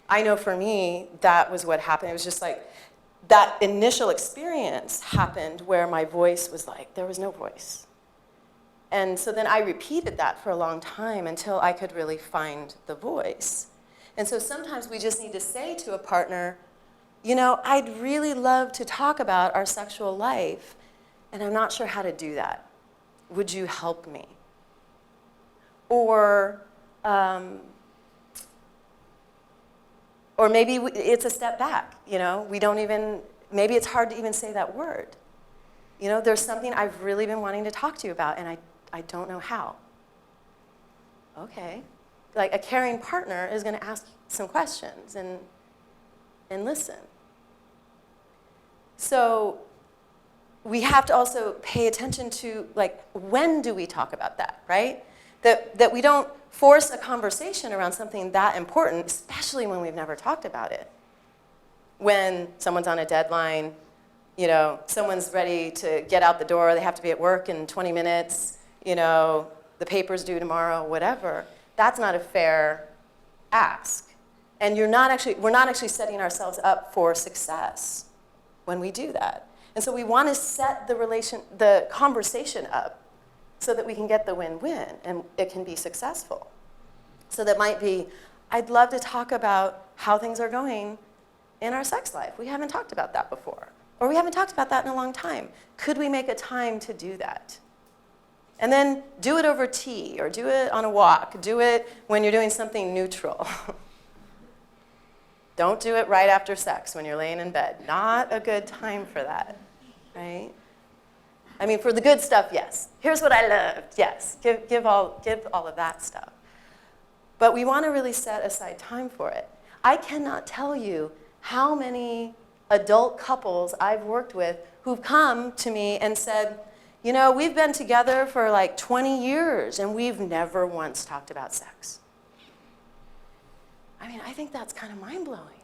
C: I know for me, that was what happened. It was just like, that initial experience happened where my voice was like, there was no voice. And so then I repeated that for a long time until I could really find the voice. And so sometimes we just need to say to a partner, you know, I'd really love to talk about our sexual life, and I'm not sure how to do that. Would you help me? Or maybe it's a step back, you know? Maybe it's hard to even say that word. You know, there's something I've really been wanting to talk to you about, and I don't know how. Okay. Like, a caring partner is going to ask some questions and listen. So we have to also pay attention to, like, when do we talk about that, right? That we don't force a conversation around something that important, especially when we've never talked about it. When someone's on a deadline, you know, someone's ready to get out the door, they have to be at work in 20 minutes, you know, the paper's due tomorrow, whatever. That's not a fair ask. And we're not actually setting ourselves up for success when we do that. And so we want to set the conversation up so that we can get the win-win and it can be successful. So that might be, I'd love to talk about how things are going in our sex life. We haven't talked about that before. Or we haven't talked about that in a long time. Could we make a time to do that? And then do it over tea, or do it on a walk. Do it when you're doing something neutral. Don't do it right after sex when you're laying in bed. Not a good time for that, right? I mean, for the good stuff, yes. Here's what I loved, yes. Give all of that stuff. But we want to really set aside time for it. I cannot tell you how many adult couples I've worked with who've come to me and said, you know, we've been together for like 20 years and we've never once talked about sex. I mean, I think that's kind of mind-blowing.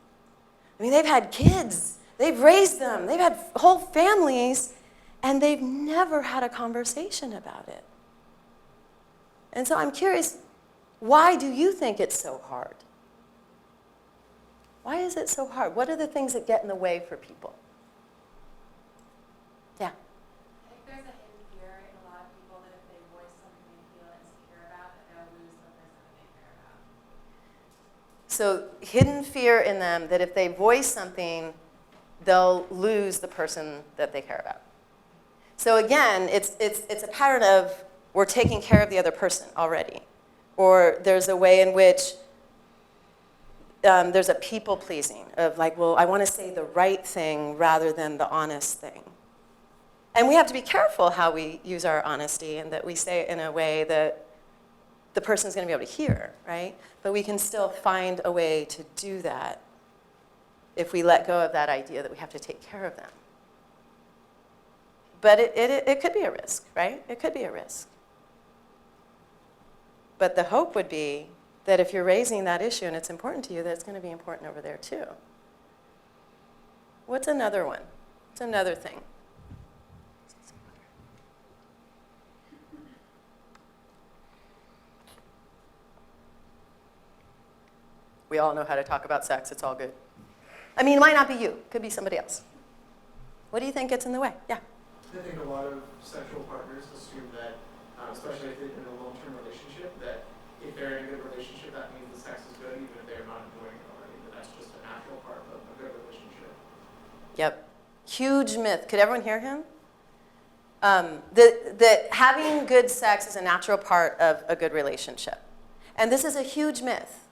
C: I mean, they've had kids, they've raised them, they've had whole families, and they've never had a conversation about it. And so I'm curious, why do you think it's so hard? Why is it so hard? What are the things that get in the way for people? Yeah.
E: I think there's a hidden fear in a lot of people that if they voice something they feel insecure about, that they'll lose the person that they care about.
C: So hidden fear in them that if they voice something, they'll lose the person that they care about. So again, it's a pattern of we're taking care of the other person already. Or there's a way in which there's a people pleasing of like, well, I want to say the right thing rather than the honest thing. And we have to be careful how we use our honesty and that we say it in a way that the person's going to be able to hear, right? But we can still find a way to do that if we let go of that idea that we have to take care of them. But it could be a risk, right? It could be a risk. But the hope would be that if you're raising that issue and it's important to you, that it's going to be important over there too. What's another one? What's another thing? We all know how to talk about sex. It's all good. I mean, it might not be you. It could be somebody else. What do you think gets in the way? Yeah.
G: I think a lot of sexual partners assume that, especially if they've been in a long-term relationship, that if they're in a good relationship, that means the sex is good, even if they're not enjoying it already. That that's just a natural part of a good relationship.
C: Yep. Huge myth. Could everyone hear him? That having good sex is a natural part of a good relationship. And this is a huge myth.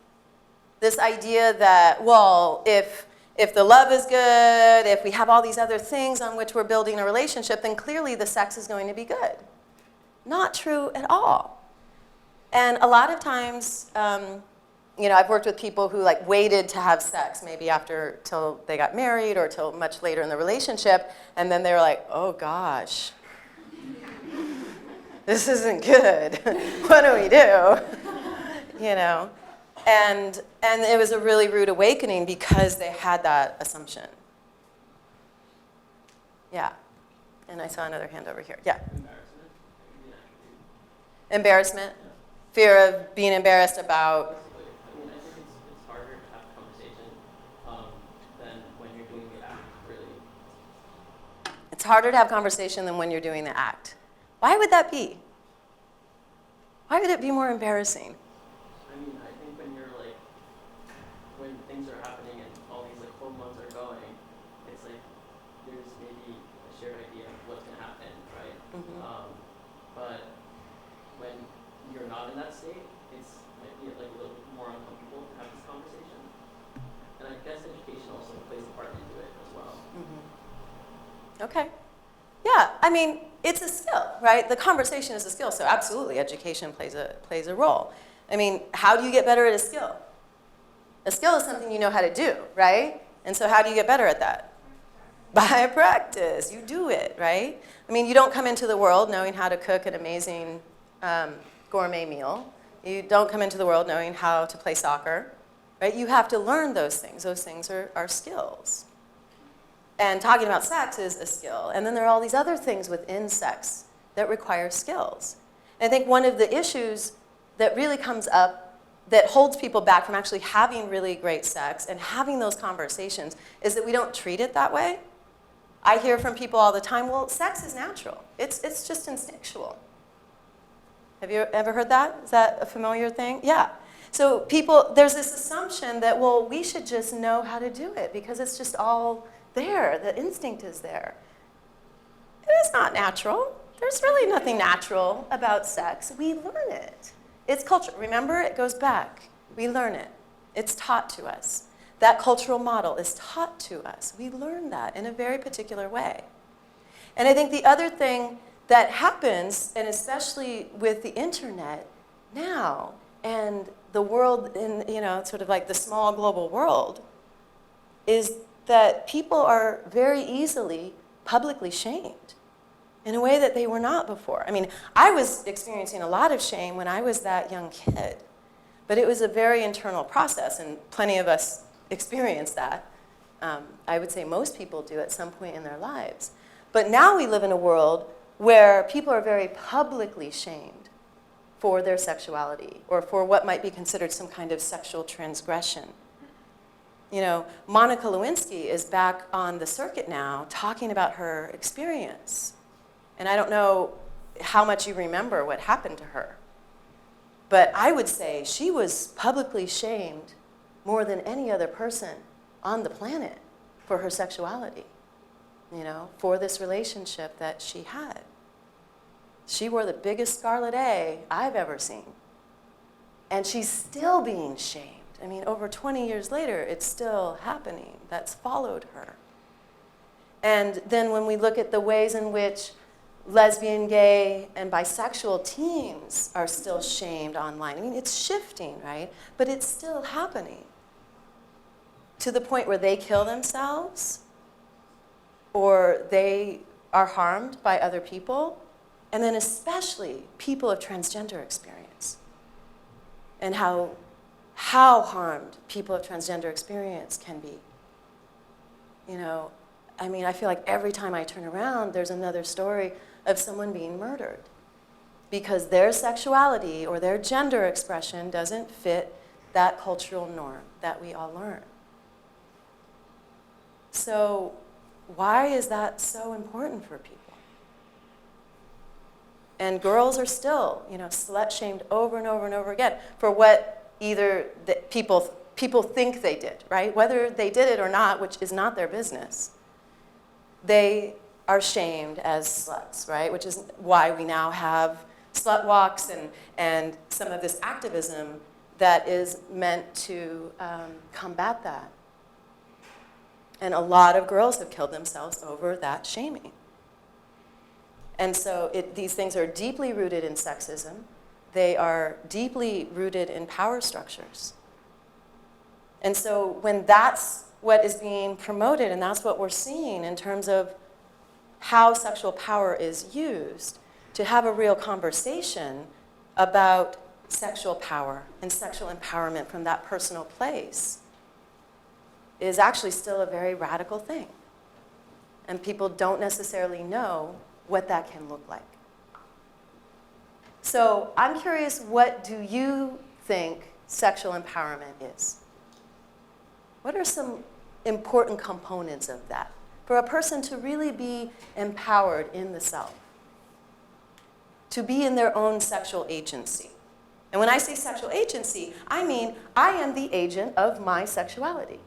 C: This idea that, well, if the love is good, if we have all these other things on which we're building a relationship, then clearly the sex is going to be good. Not true at all. And a lot of times, I've worked with people who like waited to have sex, maybe till they got married or till much later in the relationship, and then they were like, oh gosh, this isn't good. What do we do? And it was a really rude awakening because they had that assumption. Yeah. And I saw another hand over here. Yeah. Embarrassment? Fear of being embarrassed about.
H: I think it's harder to have a conversation than when you're doing the act, really.
C: It's harder to have conversation than when you're doing the act. Why would that be? Why would it be more embarrassing?
H: I think when things are happening and all these hormones are going, it's like there's maybe a shared idea of what's going to happen, right?
C: Mm-hmm.
H: But when you're not in that state, it might be a little bit more uncomfortable to have this conversation. And I guess education also plays a part into it as well.
C: Mm-hmm. Okay. Yeah, it's a skill, right? The conversation is a skill, so absolutely education plays a role. How do you get better at a skill? A skill is something you know how to do, right? And so how do you get better at that? By practice. You do it, right? You don't come into the world knowing how to cook an amazing gourmet meal. You don't come into the world knowing how to play soccer, right? You have to learn those things. Those things are skills. And talking about sex is a skill. And then there are all these other things within sex that require skills. And I think one of the issues that really comes up that holds people back from actually having really great sex and having those conversations is that we don't treat it that way. I hear from people all the time, well, sex is natural. It's just instinctual. Have you ever heard that? Is that a familiar thing? Yeah. So there's this assumption that, well, we should just know how to do it because it's just all there. The instinct is there. It is not natural. There's really nothing natural about sex. We learn it. It's culture. Remember, it goes back. We learn it. It's taught to us. That cultural model is taught to us. We learn that in a very particular way. And I think the other thing that happens, and especially with the internet now, and the world in, sort of like the small global world, is that people are very easily publicly shamed in a way that they were not before. I was experiencing a lot of shame when I was that young kid, but it was a very internal process, and plenty of us experience that. I would say most people do at some point in their lives. But now we live in a world where people are very publicly shamed for their sexuality or for what might be considered some kind of sexual transgression. Monica Lewinsky is back on the circuit now talking about her experience. And I don't know how much you remember what happened to her. But I would say she was publicly shamed more than any other person on the planet for her sexuality, for this relationship that she had. She wore the biggest scarlet A I've ever seen. And she's still being shamed. I mean, over 20 years later, it's still happening. That's followed her. And then when we look at the ways in which lesbian, gay, and bisexual teens are still shamed online, I mean, it's shifting, right? But it's still happening. To the point where they kill themselves, or they are harmed by other people, and then especially people of transgender experience, and how harmed people of transgender experience can be. You know, I mean, I feel like every time I turn around, there's another story of someone being murdered because their sexuality or their gender expression doesn't fit that cultural norm that we all learn. So why is that so important for people? And girls are still, you know, slut-shamed over and over and over again for what either people think they did, right? Whether they did it or not, which is not their business, they are shamed as sluts, right? Which is why we now have slut walks and some of this activism that is meant to combat that. And a lot of girls have killed themselves over that shaming. And so these things are deeply rooted in sexism. They are deeply rooted in power structures. And so when that's what is being promoted and that's what we're seeing in terms of how sexual power is used to have a real conversation about sexual power and sexual empowerment from that personal place is actually still a very radical thing. And people don't necessarily know what that can look like. So I'm curious, what do you think sexual empowerment is? What are some important components of that for a person to really be empowered in the self, to be in their own sexual agency? And when I say sexual agency, I mean I am the agent of my sexuality.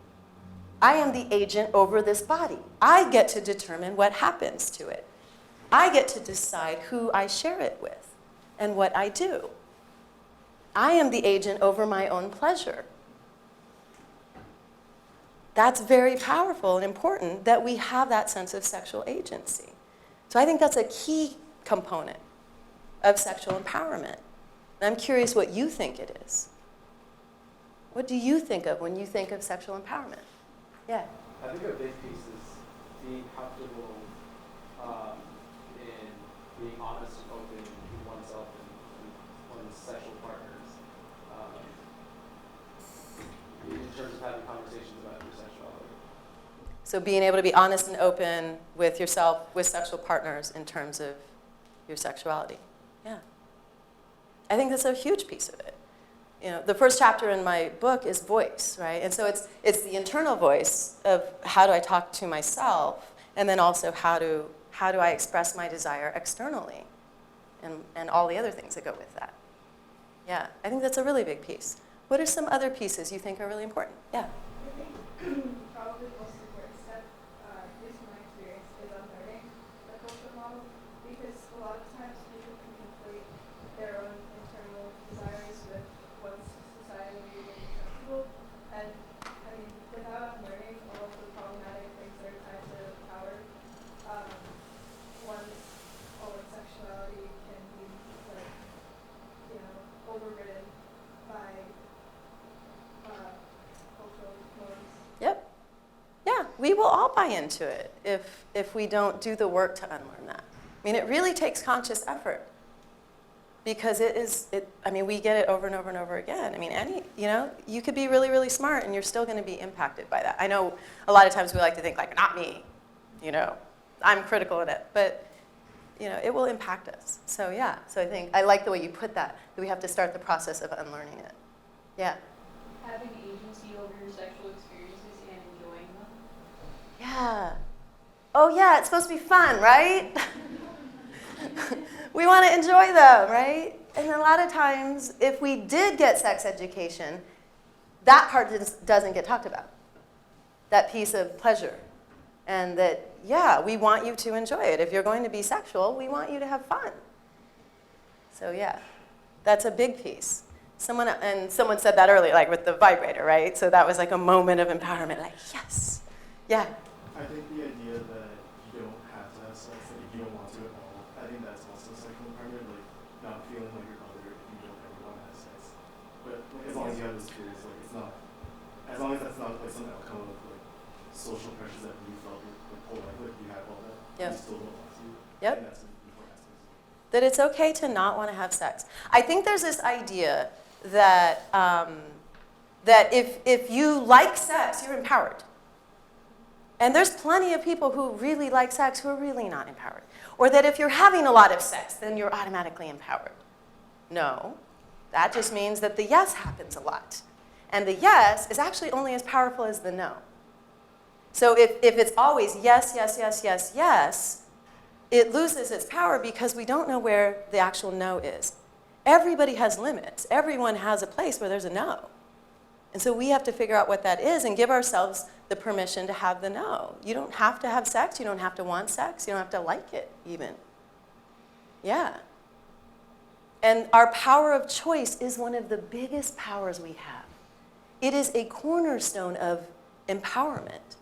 C: I am the agent over this body. I get to determine what happens to it. I get to decide who I share it with and what I do. I am the agent over my own pleasure. That's very powerful and important that we have that sense of sexual agency. So I think that's a key component of sexual empowerment. And I'm curious what you think it is. What do you think of when you think of sexual empowerment? Yeah.
I: I think a big piece is being comfortable in being honest and open with oneself and one's sexual partners in terms of having conversations about your sexuality.
C: So being able to be honest and open with yourself, with sexual partners in terms of your sexuality. Yeah. I think that's a huge piece of it. You know, the first chapter in my book is voice, right? And so it's the internal voice of how do I talk to myself, and then also how do I express my desire externally, and all the other things that go with that. Yeah, I think that's a really big piece. What are some other pieces you think are really important? Yeah.
E: I think probably the most important step, at least in my experience, is unlearning the cultural model, because a lot of times people can conflate their own internal desires with what's societally acceptable. And I mean, without unlearning all of the problematic things that are tied to power, one's sexuality can be like, you know, overridden by cultural norms.
C: Yep. Yeah, we will all buy into it if we don't do the work to unlearn that. I mean, it really takes conscious effort because we get it over and over and over again. I mean, you could be really, really smart and you're still going to be impacted by that. I know a lot of times we like to think like, not me, I'm critical in it, but it will impact us. So yeah, so I think, I like the way you put that we have to start the process of unlearning it. Yeah.
J: Having agency over your sexual experiences and enjoying them.
C: Yeah. Oh yeah, it's supposed to be fun, right? We want to enjoy them, right? And a lot of times, if we did get sex education, that part doesn't get talked about. That piece of pleasure. And that, yeah, we want you to enjoy it. If you're going to be sexual, we want you to have fun. So yeah, that's a big piece. Someone said that earlier, like with the vibrator, right? So that was like a moment of empowerment, like, yes. Yeah.
I: I think the idea that you don't have to have sex, that if you don't want to at all, I think that's also sexual empowerment, like not feeling like you're bothered if you don't ever want to have sex. But like, as long as you have those tools, like it's not, as long as that's not like some outcome of like social pressures that you felt your whole life, like you have all that, you still don't want to.
C: Yep.
I: And that's an important aspect.
C: That it's okay to not want to have sex. I think there's this idea that that if you like sex, you're empowered. And there's plenty of people who really like sex who are really not empowered. Or that if you're having a lot of sex, then you're automatically empowered. No, that just means that the yes happens a lot. And the yes is actually only as powerful as the no. So if it's always yes, yes, yes, yes, yes, it loses its power because we don't know where the actual no is. Everybody has limits. Everyone has a place where there's a no. And so we have to figure out what that is and give ourselves the permission to have the no. You don't have to have sex. You don't have to want sex. You don't have to like it, even. Yeah. And our power of choice is one of the biggest powers we have. It is a cornerstone of empowerment.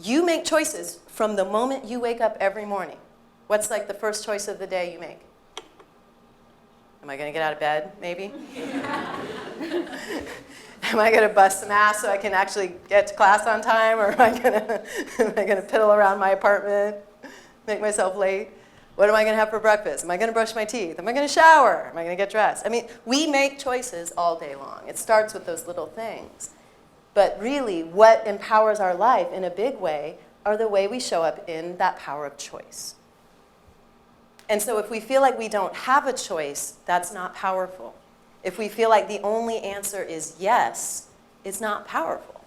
C: You make choices from the moment you wake up every morning. What's like the first choice of the day you make? Am I going to get out of bed, maybe? Am I going to bust some ass so I can actually get to class on time? Or am I going to piddle around my apartment, make myself late? What am I going to have for breakfast? Am I going to brush my teeth? Am I going to shower? Am I going to get dressed? I mean, we make choices all day long. It starts with those little things. But really, what empowers our life in a big way are the way we show up in that power of choice. And so if we feel like we don't have a choice, that's not powerful. If we feel like the only answer is yes, it's not powerful.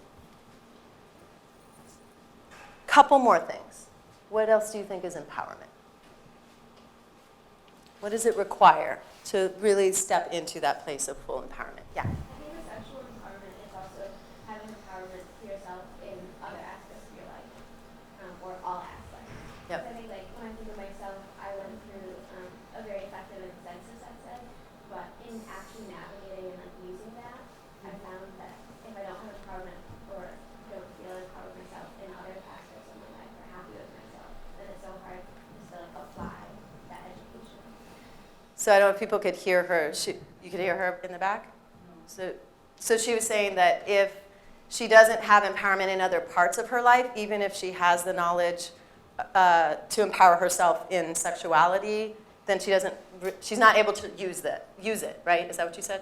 C: Couple more things. What else do you think is empowerment? What does it require to really step into that place of full empowerment? Yeah.
K: I think with sexual empowerment is also having empowerment for yourself in other aspects of your life, or all aspects.
C: Yep.
K: So I think like when I think of myself, I went through a very effective and intensive sex ed, but in actually navigating and like using that, I found that if I don't have empowerment or don't feel empowered myself in other aspects of my life or happy with myself, then it's so hard to still apply that education.
C: So I don't know if people could hear her. You could hear her in the back? So she was saying that if she doesn't have empowerment in other parts of her life, even if she has the knowledge to empower herself in sexuality, then she's not able to use it, right? Is that what you said?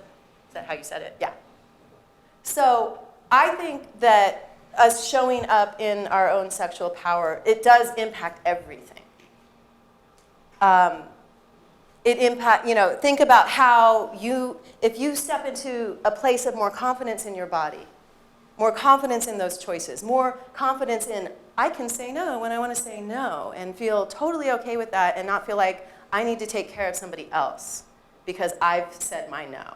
C: Is that how you said it? Yeah. So I think that us showing up in our own sexual power, it does impact everything. Think about how if you step into a place of more confidence in your body, more confidence in those choices, more confidence in, I can say no when I want to say no, and feel totally okay with that and not feel like I need to take care of somebody else because I've said my no.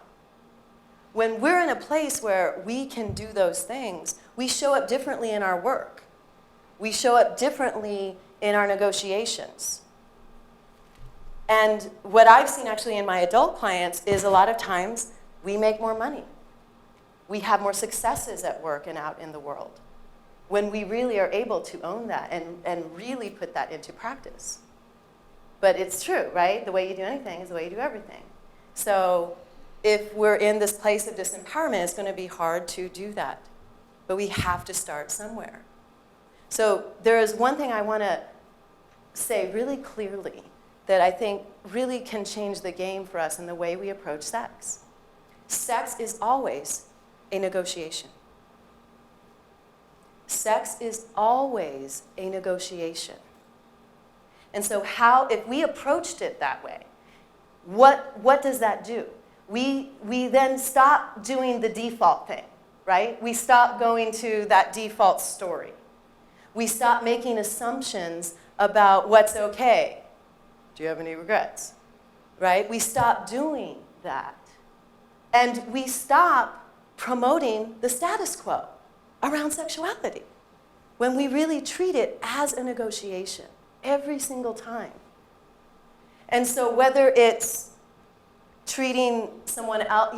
C: When we're in a place where we can do those things, we show up differently in our work. We show up differently in our negotiations. And what I've seen actually in my adult clients is a lot of times we make more money. We have more successes at work and out in the world when we really are able to own that and really put that into practice. But it's true, right? The way you do anything is the way you do everything. So if we're in this place of disempowerment, it's going to be hard to do that. But we have to start somewhere. So there is one thing I want to say really clearly that I think really can change the game for us in the way we approach sex. Sex is always a negotiation. Sex is always a negotiation. And so if we approached it that way, what does that do? We then stop doing the default thing, right? We stop going to that default story. We stop making assumptions about what's okay. Do you have any regrets? Right? We stop doing that. And we stop promoting the status quo around sexuality when we really treat it as a negotiation every single time. And so whether it's treating someone else,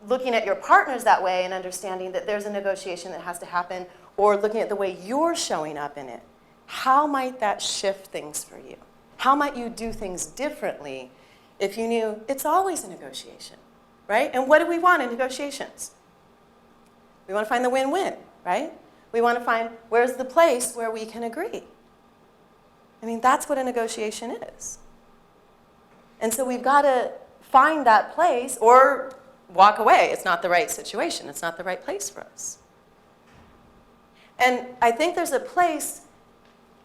C: looking at your partners that way and understanding that there's a negotiation that has to happen, or looking at the way you're showing up in it, how might that shift things for you? How might you do things differently if you knew it's always a negotiation, right? And what do we want in negotiations? We want to find the win-win, right? We want to find where's the place where we can agree. I mean, that's what a negotiation is. And so we've got to find that place or walk away. It's not the right situation. It's not the right place for us. And I think there's a place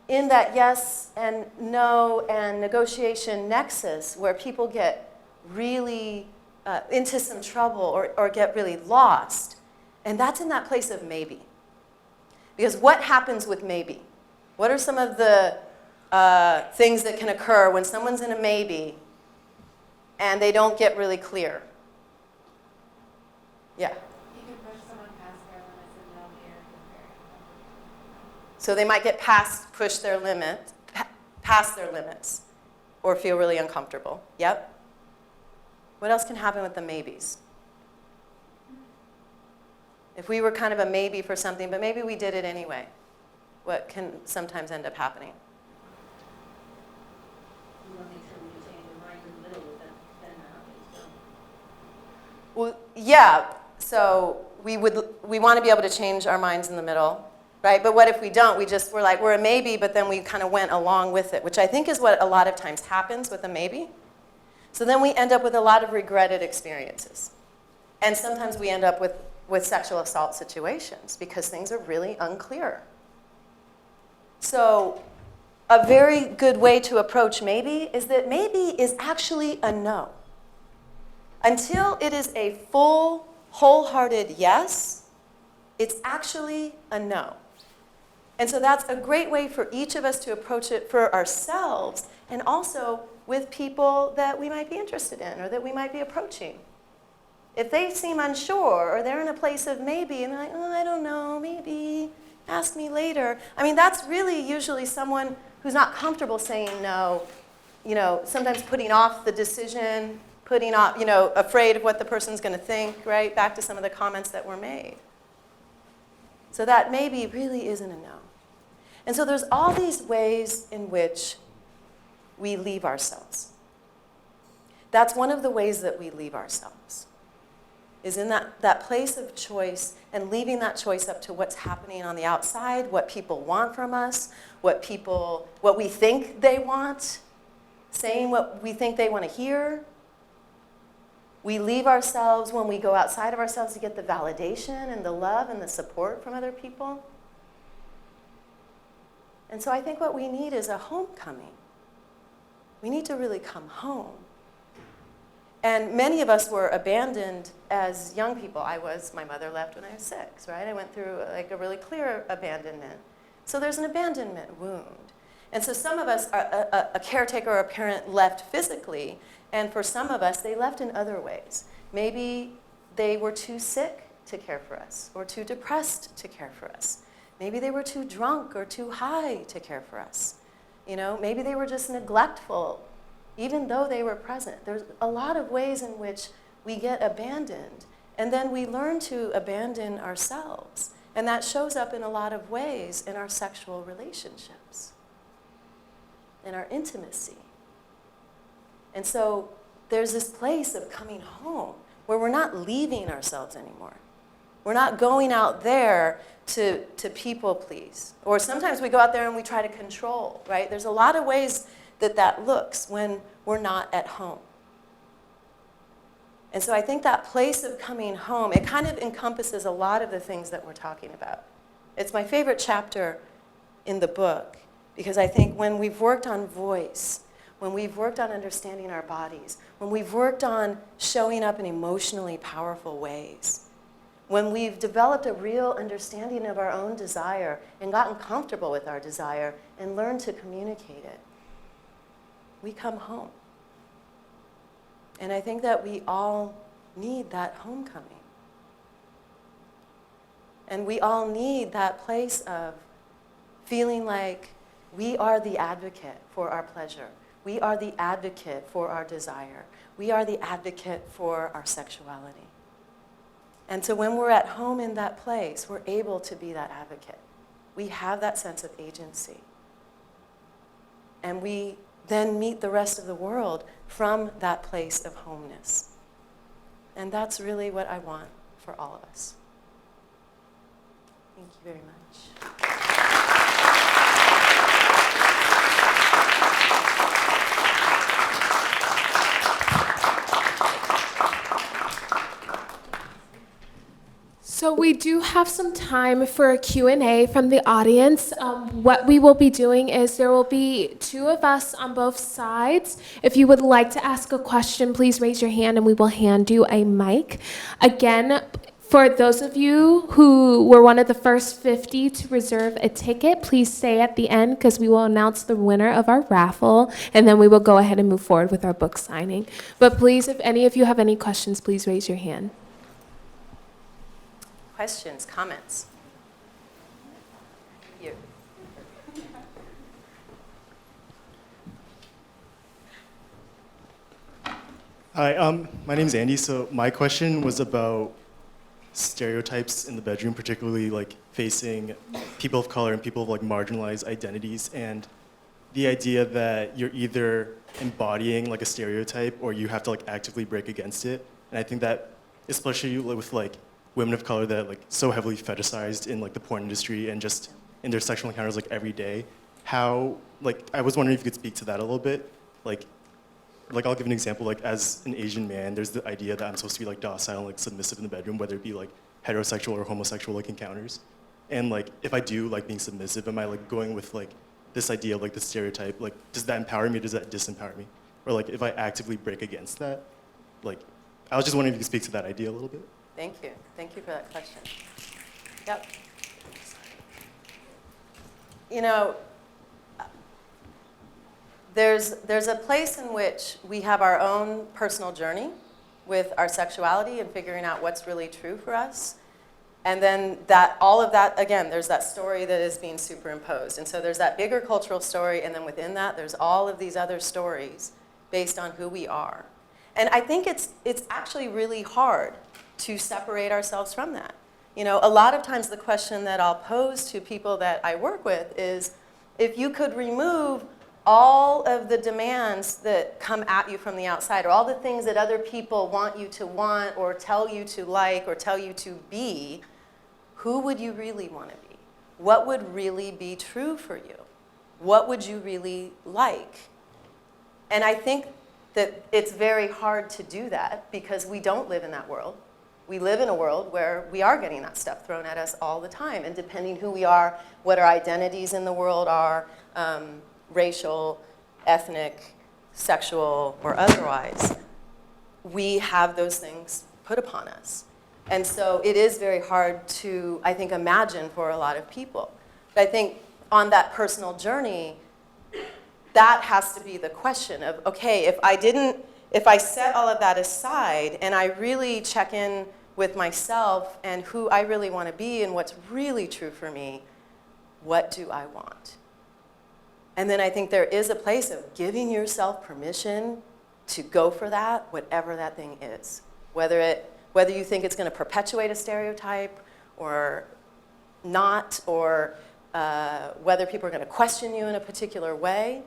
C: in that yes and no and negotiation nexus where people get really into some trouble or get really lost. And that's in that place of maybe. Because what happens with maybe? What are some of the things that can occur when someone's in a maybe and they don't get really clear? Yeah.
K: You can push someone past their limits and they'll be very uncomfortable.
C: So they might get past their limits, or feel really uncomfortable. Yep. What else can happen with the maybes? If we were kind of a maybe for something, but maybe we did it anyway, what can sometimes end up happening?
J: You want to make sure we can change your mind in the middle of them, then happens.
C: Well, yeah. So we want to be able to change our minds in the middle, right? But what if we don't? We're a maybe, but then we kind of went along with it, which I think is what a lot of times happens with a maybe. So then we end up with a lot of regretted experiences. And sometimes we end up with sexual assault situations because things are really unclear. So a very good way to approach maybe is that maybe is actually a no. Until it is a full, wholehearted yes, it's actually a no. And so that's a great way for each of us to approach it for ourselves and also with people that we might be interested in or that we might be approaching. If they seem unsure or they're in a place of maybe and they're like, oh, I don't know, maybe, ask me later. I mean, that's really usually someone who's not comfortable saying no, sometimes putting off the decision, putting off, afraid of what the person's going to think, right? Back to some of the comments that were made. So that maybe really isn't a no. And so there's all these ways in which we leave ourselves. That's one of the ways that we leave ourselves, is in that place of choice and leaving that choice up to what's happening on the outside, what people want from us, what we think they want, saying what we think they want to hear. We leave ourselves when we go outside of ourselves to get the validation and the love and the support from other people. And so I think what we need is a homecoming. We need to really come home. And many of us were abandoned as young people. My mother left when I was 6, right? I went through a really clear abandonment. So there's an abandonment wound. And so some of us, a caretaker or a parent left physically, and for some of us, they left in other ways. Maybe they were too sick to care for us, or too depressed to care for us. Maybe they were too drunk or too high to care for us. Maybe they were just neglectful, even though they were present. There's a lot of ways in which we get abandoned, and then we learn to abandon ourselves. And that shows up in a lot of ways in our sexual relationships, in our intimacy. And so there's this place of coming home where we're not leaving ourselves anymore. We're not going out there to people please. Or sometimes we go out there and we try to control, right? There's a lot of ways that looks when we're not at home. And so I think that place of coming home, it kind of encompasses a lot of the things that we're talking about. It's my favorite chapter in the book because I think when we've worked on voice, when we've worked on understanding our bodies, when we've worked on showing up in emotionally powerful ways, when we've developed a real understanding of our own desire and gotten comfortable with our desire and learned to communicate it, we come home. And I think that we all need that homecoming. And we all need that place of feeling like we are the advocate for our pleasure. We are the advocate for our desire. We are the advocate for our sexuality. And so when we're at home in that place, we're able to be that advocate. We have that sense of agency. And we then meet the rest of the world from that place of homeness. And that's really what I want for all of us. Thank you very much.
A: So we do have some time for a Q&A from the audience. What we will be doing is there will be two of us on both sides. If you would like to ask a question, please raise your hand and we will hand you a mic. Again, for those of you who were one of the first 50 to reserve a ticket, please stay at the end because we will announce the winner of our raffle and then we will go ahead and move forward with our book signing. But please, if any of you have any questions, please raise your hand.
C: Questions, comments? You.
I: Hi, my name's Andy. So my question was about stereotypes in the bedroom, particularly like facing people of color and people of like marginalized identities, and the idea that you're either embodying like a stereotype or you have to like actively break against it. And I think that especially with like women of color that are, like so heavily fetishized in like the porn industry and just in their sexual encounters like every day, how, like, I was wondering if you could speak to that a little bit. Like I'll give an example, like as an Asian man, there's the idea that I'm supposed to be like docile and like submissive in the bedroom, whether it be like heterosexual or homosexual like encounters. And like, if I do like being submissive, am I like going with like this idea of like the stereotype, like does that empower me or does that disempower me? Or like if I actively break against that, like, I was just wondering if you could speak to that idea a little bit.
C: Thank you. Thank you for that question. Yep. You know, there's a place in which we have our own personal journey with our sexuality and figuring out what's really true for us. And then all of that, again, there's that story that is being superimposed. And so there's that bigger cultural story, and then within that, there's all of these other stories based on who we are. And I think it's actually really hard to separate ourselves from that. You know, a lot of times the question that I'll pose to people that I work with is, if you could remove all of the demands that come at you from the outside, or all the things that other people want you to want, or tell you to like, or tell you to be, who would you really want to be? What would really be true for you? What would you really like? And I think that it's very hard to do that because we don't live in that world. We live in a world where we are getting that stuff thrown at us all the time. And depending who we are, what our identities in the world are, racial, ethnic, sexual, or otherwise, we have those things put upon us. And so it is very hard to, I think, imagine for a lot of people. But I think on that personal journey, that has to be the question of, okay, if I set all of that aside and I really check in with myself and who I really want to be and what's really true for me, what do I want? And then I think there is a place of giving yourself permission to go for that, whatever that thing is. Whether you think it's going to perpetuate a stereotype or not, or whether people are going to question you in a particular way.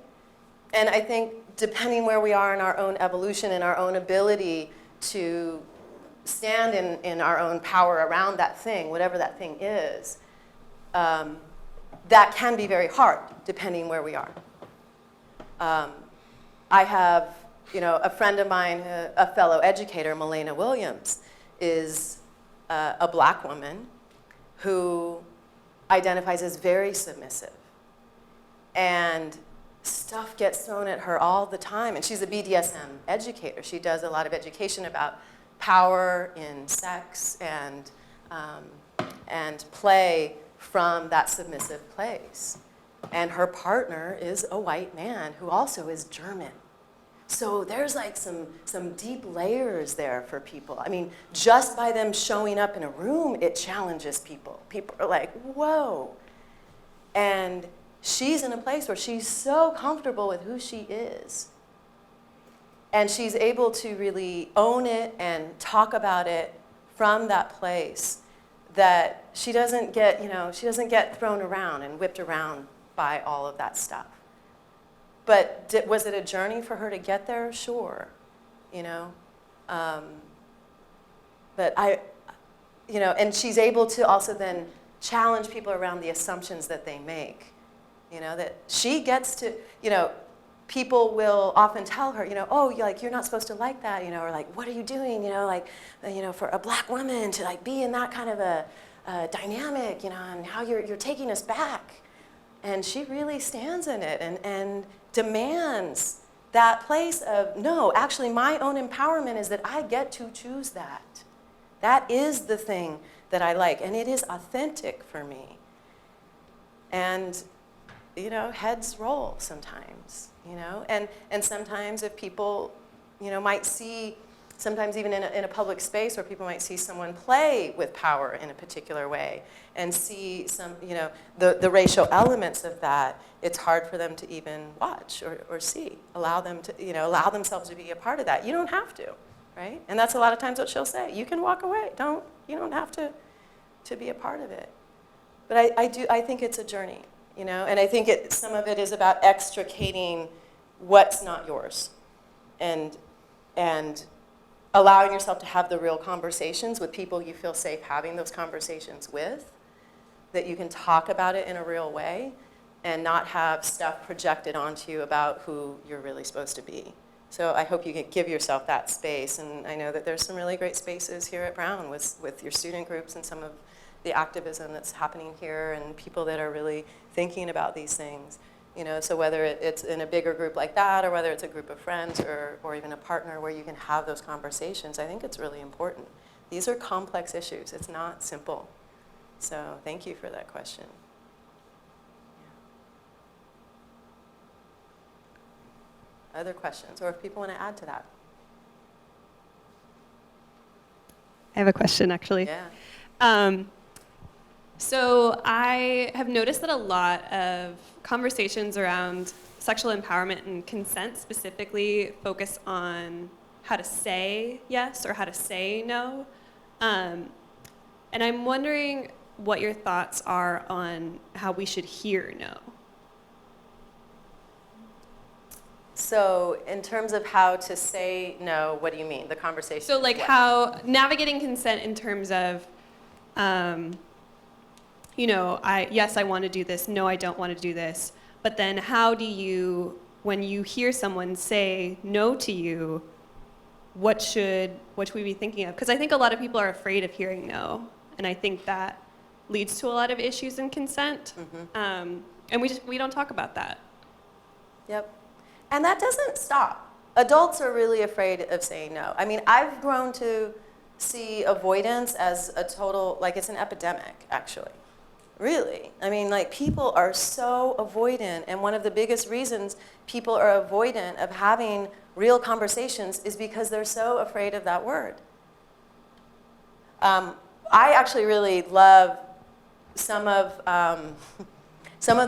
C: And I think depending where we are in our own evolution and our own ability to stand in our own power around that thing, whatever that thing is, that can be very hard depending where we are. I have, a friend of mine, a fellow educator, Melena Williams, is a black woman who identifies as very submissive. And stuff gets thrown at her all the time. And she's a BDSM educator. She does a lot of education about power in sex and play from that submissive place. And her partner is a white man who also is German. So there's like some deep layers there for people. I mean, just by them showing up in a room, it challenges people. People are like, whoa. And she's in a place where she's so comfortable with who she is. And she's able to really own it and talk about it from that place, that she doesn't get, she doesn't get thrown around and whipped around by all of that stuff. But was it a journey for her to get there? Sure, but and she's able to also then challenge people around the assumptions that they make. That she gets to, people will often tell her, oh, you're not supposed to like that, or like, what are you doing, for a black woman to like be in that kind of a dynamic, and how you're taking us back. And she really stands in it and demands that place of, no, actually my own empowerment is that I get to choose that. That is the thing that I like, and it is authentic for me. And, heads roll sometimes, and sometimes if people, might see, sometimes even in a public space where people might see someone play with power in a particular way and see some, the racial elements of that, it's hard for them to even watch or see. Allow them to, allow themselves to be a part of that. You don't have to, right? And that's a lot of times what she'll say. You can walk away. You don't have to be a part of it. But I think it's a journey, and I think some of it is about extricating what's not yours and allowing yourself to have the real conversations with people you feel safe having those conversations with, that you can talk about it in a real way and not have stuff projected onto you about who you're really supposed to be. So I hope you can give yourself that space, and I know that there's some really great spaces here at Brown with your student groups and some of the activism that's happening here and people that are really thinking about these things. So whether it's in a bigger group like that or whether it's a group of friends or even a partner where you can have those conversations, I think it's really important. These are complex issues. It's not simple. So thank you for that question. Yeah. Other questions, or if people want to add to that?
B: I have a question, actually.
C: Yeah.
B: So I have noticed that a lot of conversations around sexual empowerment and consent specifically focus on how to say yes or how to say no. And I'm wondering what your thoughts are on how we should hear no.
C: So in terms of how to say no, what do you mean? The conversation?
B: So like how navigating consent in terms of, yes, I want to do this. No, I don't want to do this. But then how do you, when you hear someone say no to you, what should we be thinking of? Because I think a lot of people are afraid of hearing no. And I think that leads to a lot of issues in consent. Mm-hmm. And we don't talk about that.
C: Yep. And that doesn't stop. Adults are really afraid of saying no. I mean, I've grown to see avoidance as a total, like it's an epidemic, actually. Really. I mean, like people are so avoidant, and one of the biggest reasons people are avoidant of having real conversations is because they're so afraid of that word. I actually really love some of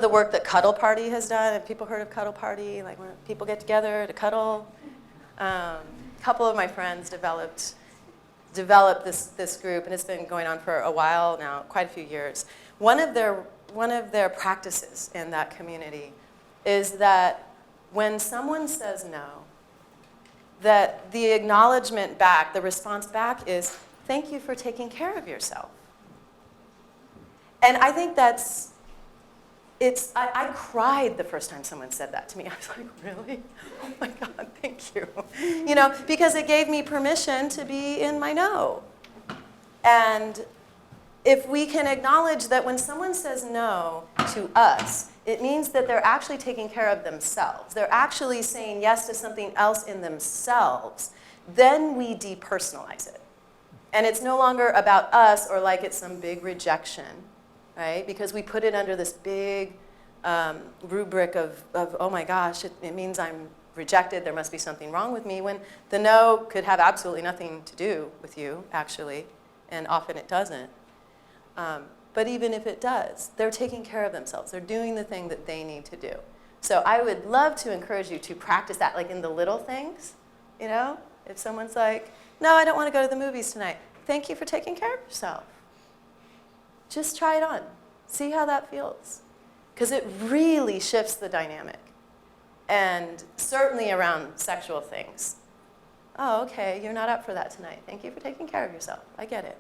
C: the work that Cuddle Party has done. Have people heard of Cuddle Party? Like when people get together to cuddle? A couple of my friends developed this group, and it's been going on for a while now, quite a few years. One of their practices in that community is that when someone says no, that the acknowledgement back, the response back is, thank you for taking care of yourself. And I think I cried the first time someone said that to me. I was like, really? Oh my God, thank you. Because it gave me permission to be in my no. And if we can acknowledge that when someone says no to us, it means that they're actually taking care of themselves. They're actually saying yes to something else in themselves. Then we depersonalize it. And it's no longer about us or like it's some big rejection, right? Because we put it under this big rubric of oh my gosh, it means I'm rejected, there must be something wrong with me, when the no could have absolutely nothing to do with you, actually, and often it doesn't. But even if it does, they're taking care of themselves. They're doing the thing that they need to do. So I would love to encourage you to practice that, like in the little things, you know? If someone's like, no, I don't want to go to the movies tonight. Thank you for taking care of yourself. Just try it on. See how that feels. Because it really shifts the dynamic. And certainly around sexual things. Oh, okay, you're not up for that tonight. Thank you for taking care of yourself. I get it.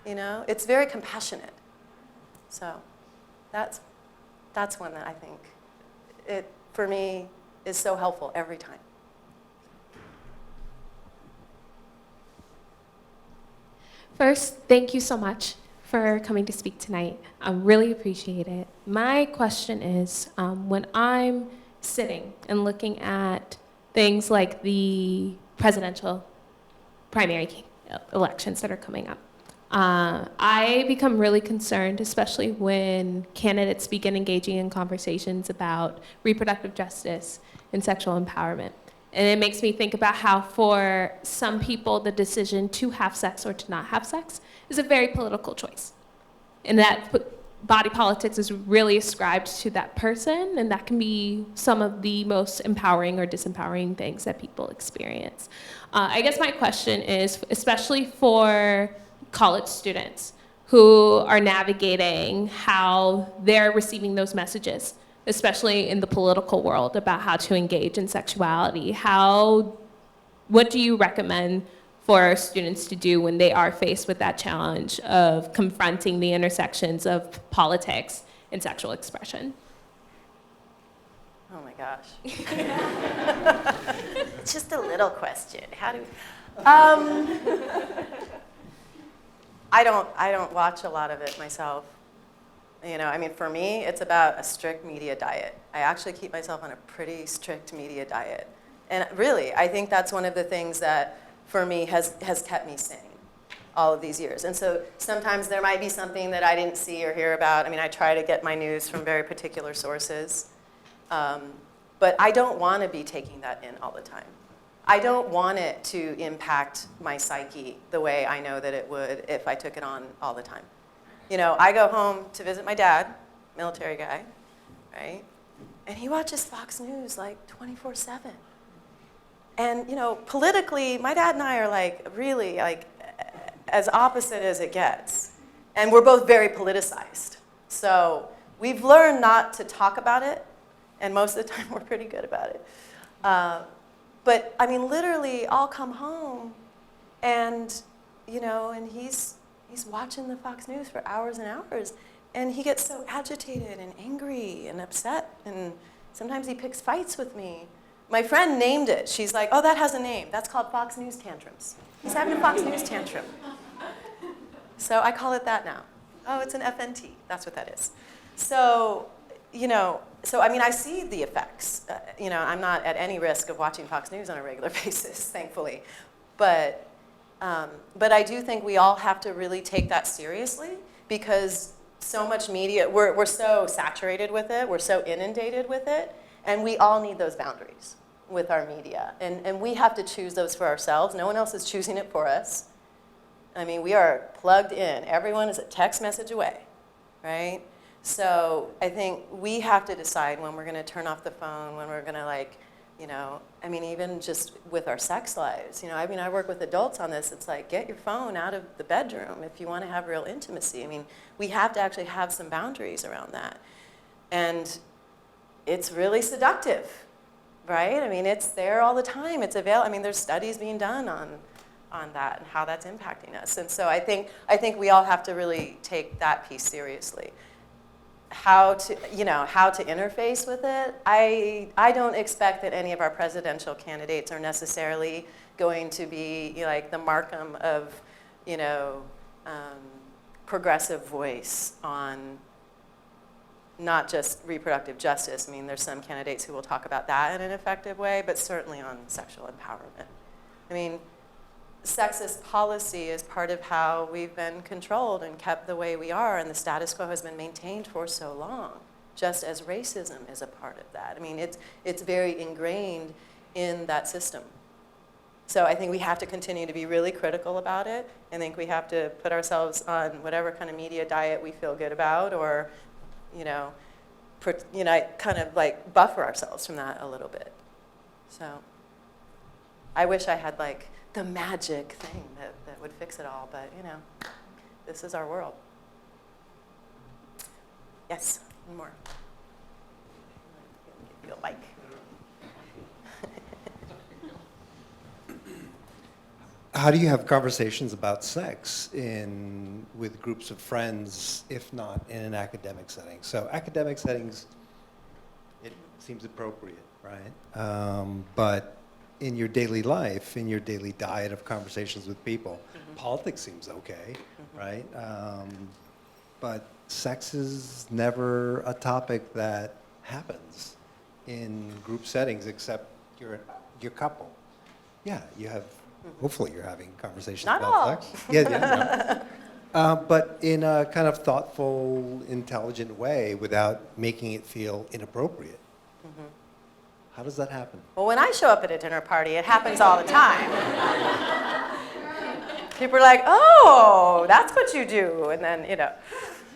C: You know, it's very compassionate. So that's one that I think, it, for me, is so helpful every time.
A: First, thank you so much for coming to speak tonight. I really appreciate it. My question is, when I'm sitting and looking at things like the presidential primary elections that are coming up, I become really concerned, especially when candidates begin engaging in conversations about reproductive justice and sexual empowerment. And it makes me think about how for some people, the decision to have sex or to not have sex is a very political choice. And that body politics is really ascribed to that person, and that can be some of the most empowering or disempowering things that people experience. I guess my question is, especially for college students who are navigating how they're receiving those messages, especially in the political world, about how to engage in sexuality, what do you recommend for students to do when they are faced with that challenge of confronting the intersections of politics and sexual expression?
C: Oh my gosh. It's just a little question. How do I don't watch a lot of it myself. You know, I mean, for me, it's about a strict media diet. I actually keep myself on a pretty strict media diet. And really, I think that's one of the things that, for me, has kept me sane all of these years. And so sometimes there might be something that I didn't see or hear about. I mean, I try to get my news from very particular sources. But I don't want to be taking that in all the time. I don't want it to impact my psyche the way I know that it would if I took it on all the time. You know, I go home to visit my dad, military guy, right? And he watches Fox News like 24/7. And, you know, politically, my dad and I are like really like as opposite as it gets. And we're both very politicized. So we've learned not to talk about it, and most of the time we're pretty good about it. But I mean, literally, I'll come home and, you know, and he's watching the Fox News for hours and hours, and he gets so agitated and angry and upset, and sometimes he picks fights with me. My friend named it. She's like, oh, that has a name. That's called Fox News tantrums. He's having a Fox News tantrum. So I call it that now. Oh, it's an FNT. That's what that is. So, you know, I mean, I see the effects. You know, I'm not at any risk of watching Fox News on a regular basis, thankfully. But I do think we all have to really take that seriously, because so much media, we're so saturated with it, we're so inundated with it, and we all need those boundaries with our media. And we have to choose those for ourselves. No one else is choosing it for us. I mean, we are plugged in. Everyone is a text message away, right? So I think we have to decide when we're going to turn off the phone, when we're going to, like, you know, I mean, even just with our sex lives. You know, I mean, I work with adults on this. It's like, get your phone out of the bedroom if you want to have real intimacy. I mean, we have to actually have some boundaries around that. And it's really seductive, right? I mean, it's there all the time. It's available. I mean, there's studies being done on that and how that's impacting us. And so I think we all have to really take that piece seriously. How to interface with it, I don't expect that any of our presidential candidates are necessarily going to be, you know, like the Markham of, you know, progressive voice on not just reproductive justice. I mean, there's some candidates who will talk about that in an effective way, but certainly on sexual empowerment. I mean, sexist policy is part of how we've been controlled and kept the way we are, and the status quo has been maintained for so long, just as racism is a part of that. I mean, it's very ingrained in that system. So I think we have to continue to be really critical about it. I think we have to put ourselves on whatever kind of media diet we feel good about, or, kind of like buffer ourselves from that a little bit. So I wish I had like the magic thing that would fix it all, but this is our world. Yes, one more. Give you a mic.
L: How do you have conversations about sex with groups of friends, if not in an academic setting? So academic settings, it seems appropriate, right? But in your daily life, in your daily diet of conversations with people, politics seems okay, right? But sex is never a topic that happens in group settings, except your couple. Yeah, you have. Hopefully you're having conversations
C: Not
L: about
C: all.
L: sex. Yeah. But in a kind of thoughtful, intelligent way without making it feel inappropriate. How does that happen?
C: Well, when I show up at a dinner party, it happens all the time. People are like, oh, that's what you do. And then,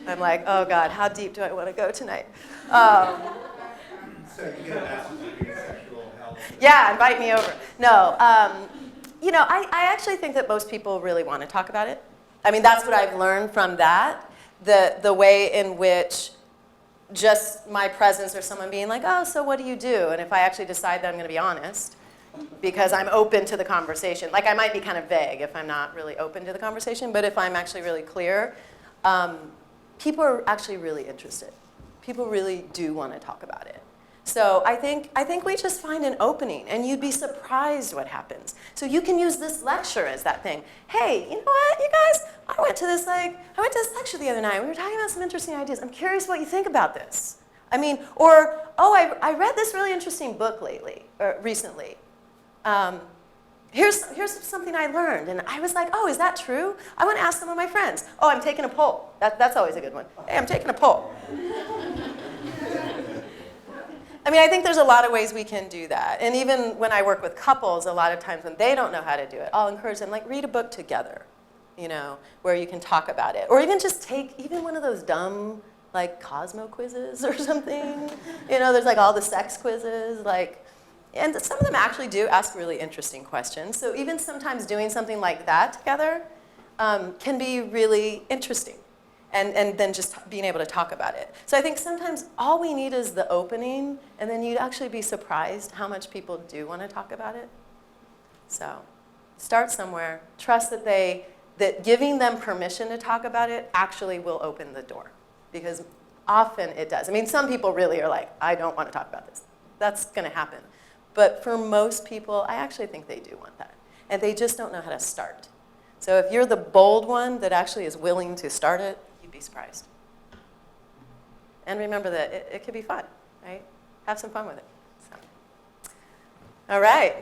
C: I'm like, oh, God, how deep do I want to go tonight?
L: So you get asked for sexual health.
C: Yeah, invite me over. No, I actually think that most people really want to talk about it. I mean, that's what I've learned from that, the way in which just my presence or someone being like, oh, so what do you do? And if I actually decide that I'm going to be honest, because I'm open to the conversation. Like, I might be kind of vague if I'm not really open to the conversation, but if I'm actually really clear, people are actually really interested. People really do want to talk about it. So I think we just find an opening, and you'd be surprised what happens. So you can use this lecture as that thing. Hey, you know what, you guys? I went to this lecture the other night. We were talking about some interesting ideas. I'm curious what you think about this. I mean, or, oh, I read this really interesting book recently. Here's something I learned, and I was like, oh, is that true? I want to ask some of my friends. Oh, I'm taking a poll. That's always a good one. Hey, I'm taking a poll. I mean, I think there's a lot of ways we can do that. And even when I work with couples, a lot of times when they don't know how to do it, I'll encourage them, like, read a book together, where you can talk about it. Or even just take even one of those dumb, like, Cosmo quizzes or something. There's, like, all the sex quizzes, and some of them actually do ask really interesting questions. So even sometimes doing something like that together can be really interesting. And then just being able to talk about it. So I think sometimes all we need is the opening, and then you'd actually be surprised how much people do want to talk about it. So start somewhere. Trust that giving them permission to talk about it actually will open the door, because often it does. I mean, some people really are like, I don't want to talk about this. That's going to happen. But for most people, I actually think they do want that. And they just don't know how to start. So if you're the bold one that actually is willing to start it, you'd be surprised. And remember that it could be fun, right? Have some fun with it. So. All right.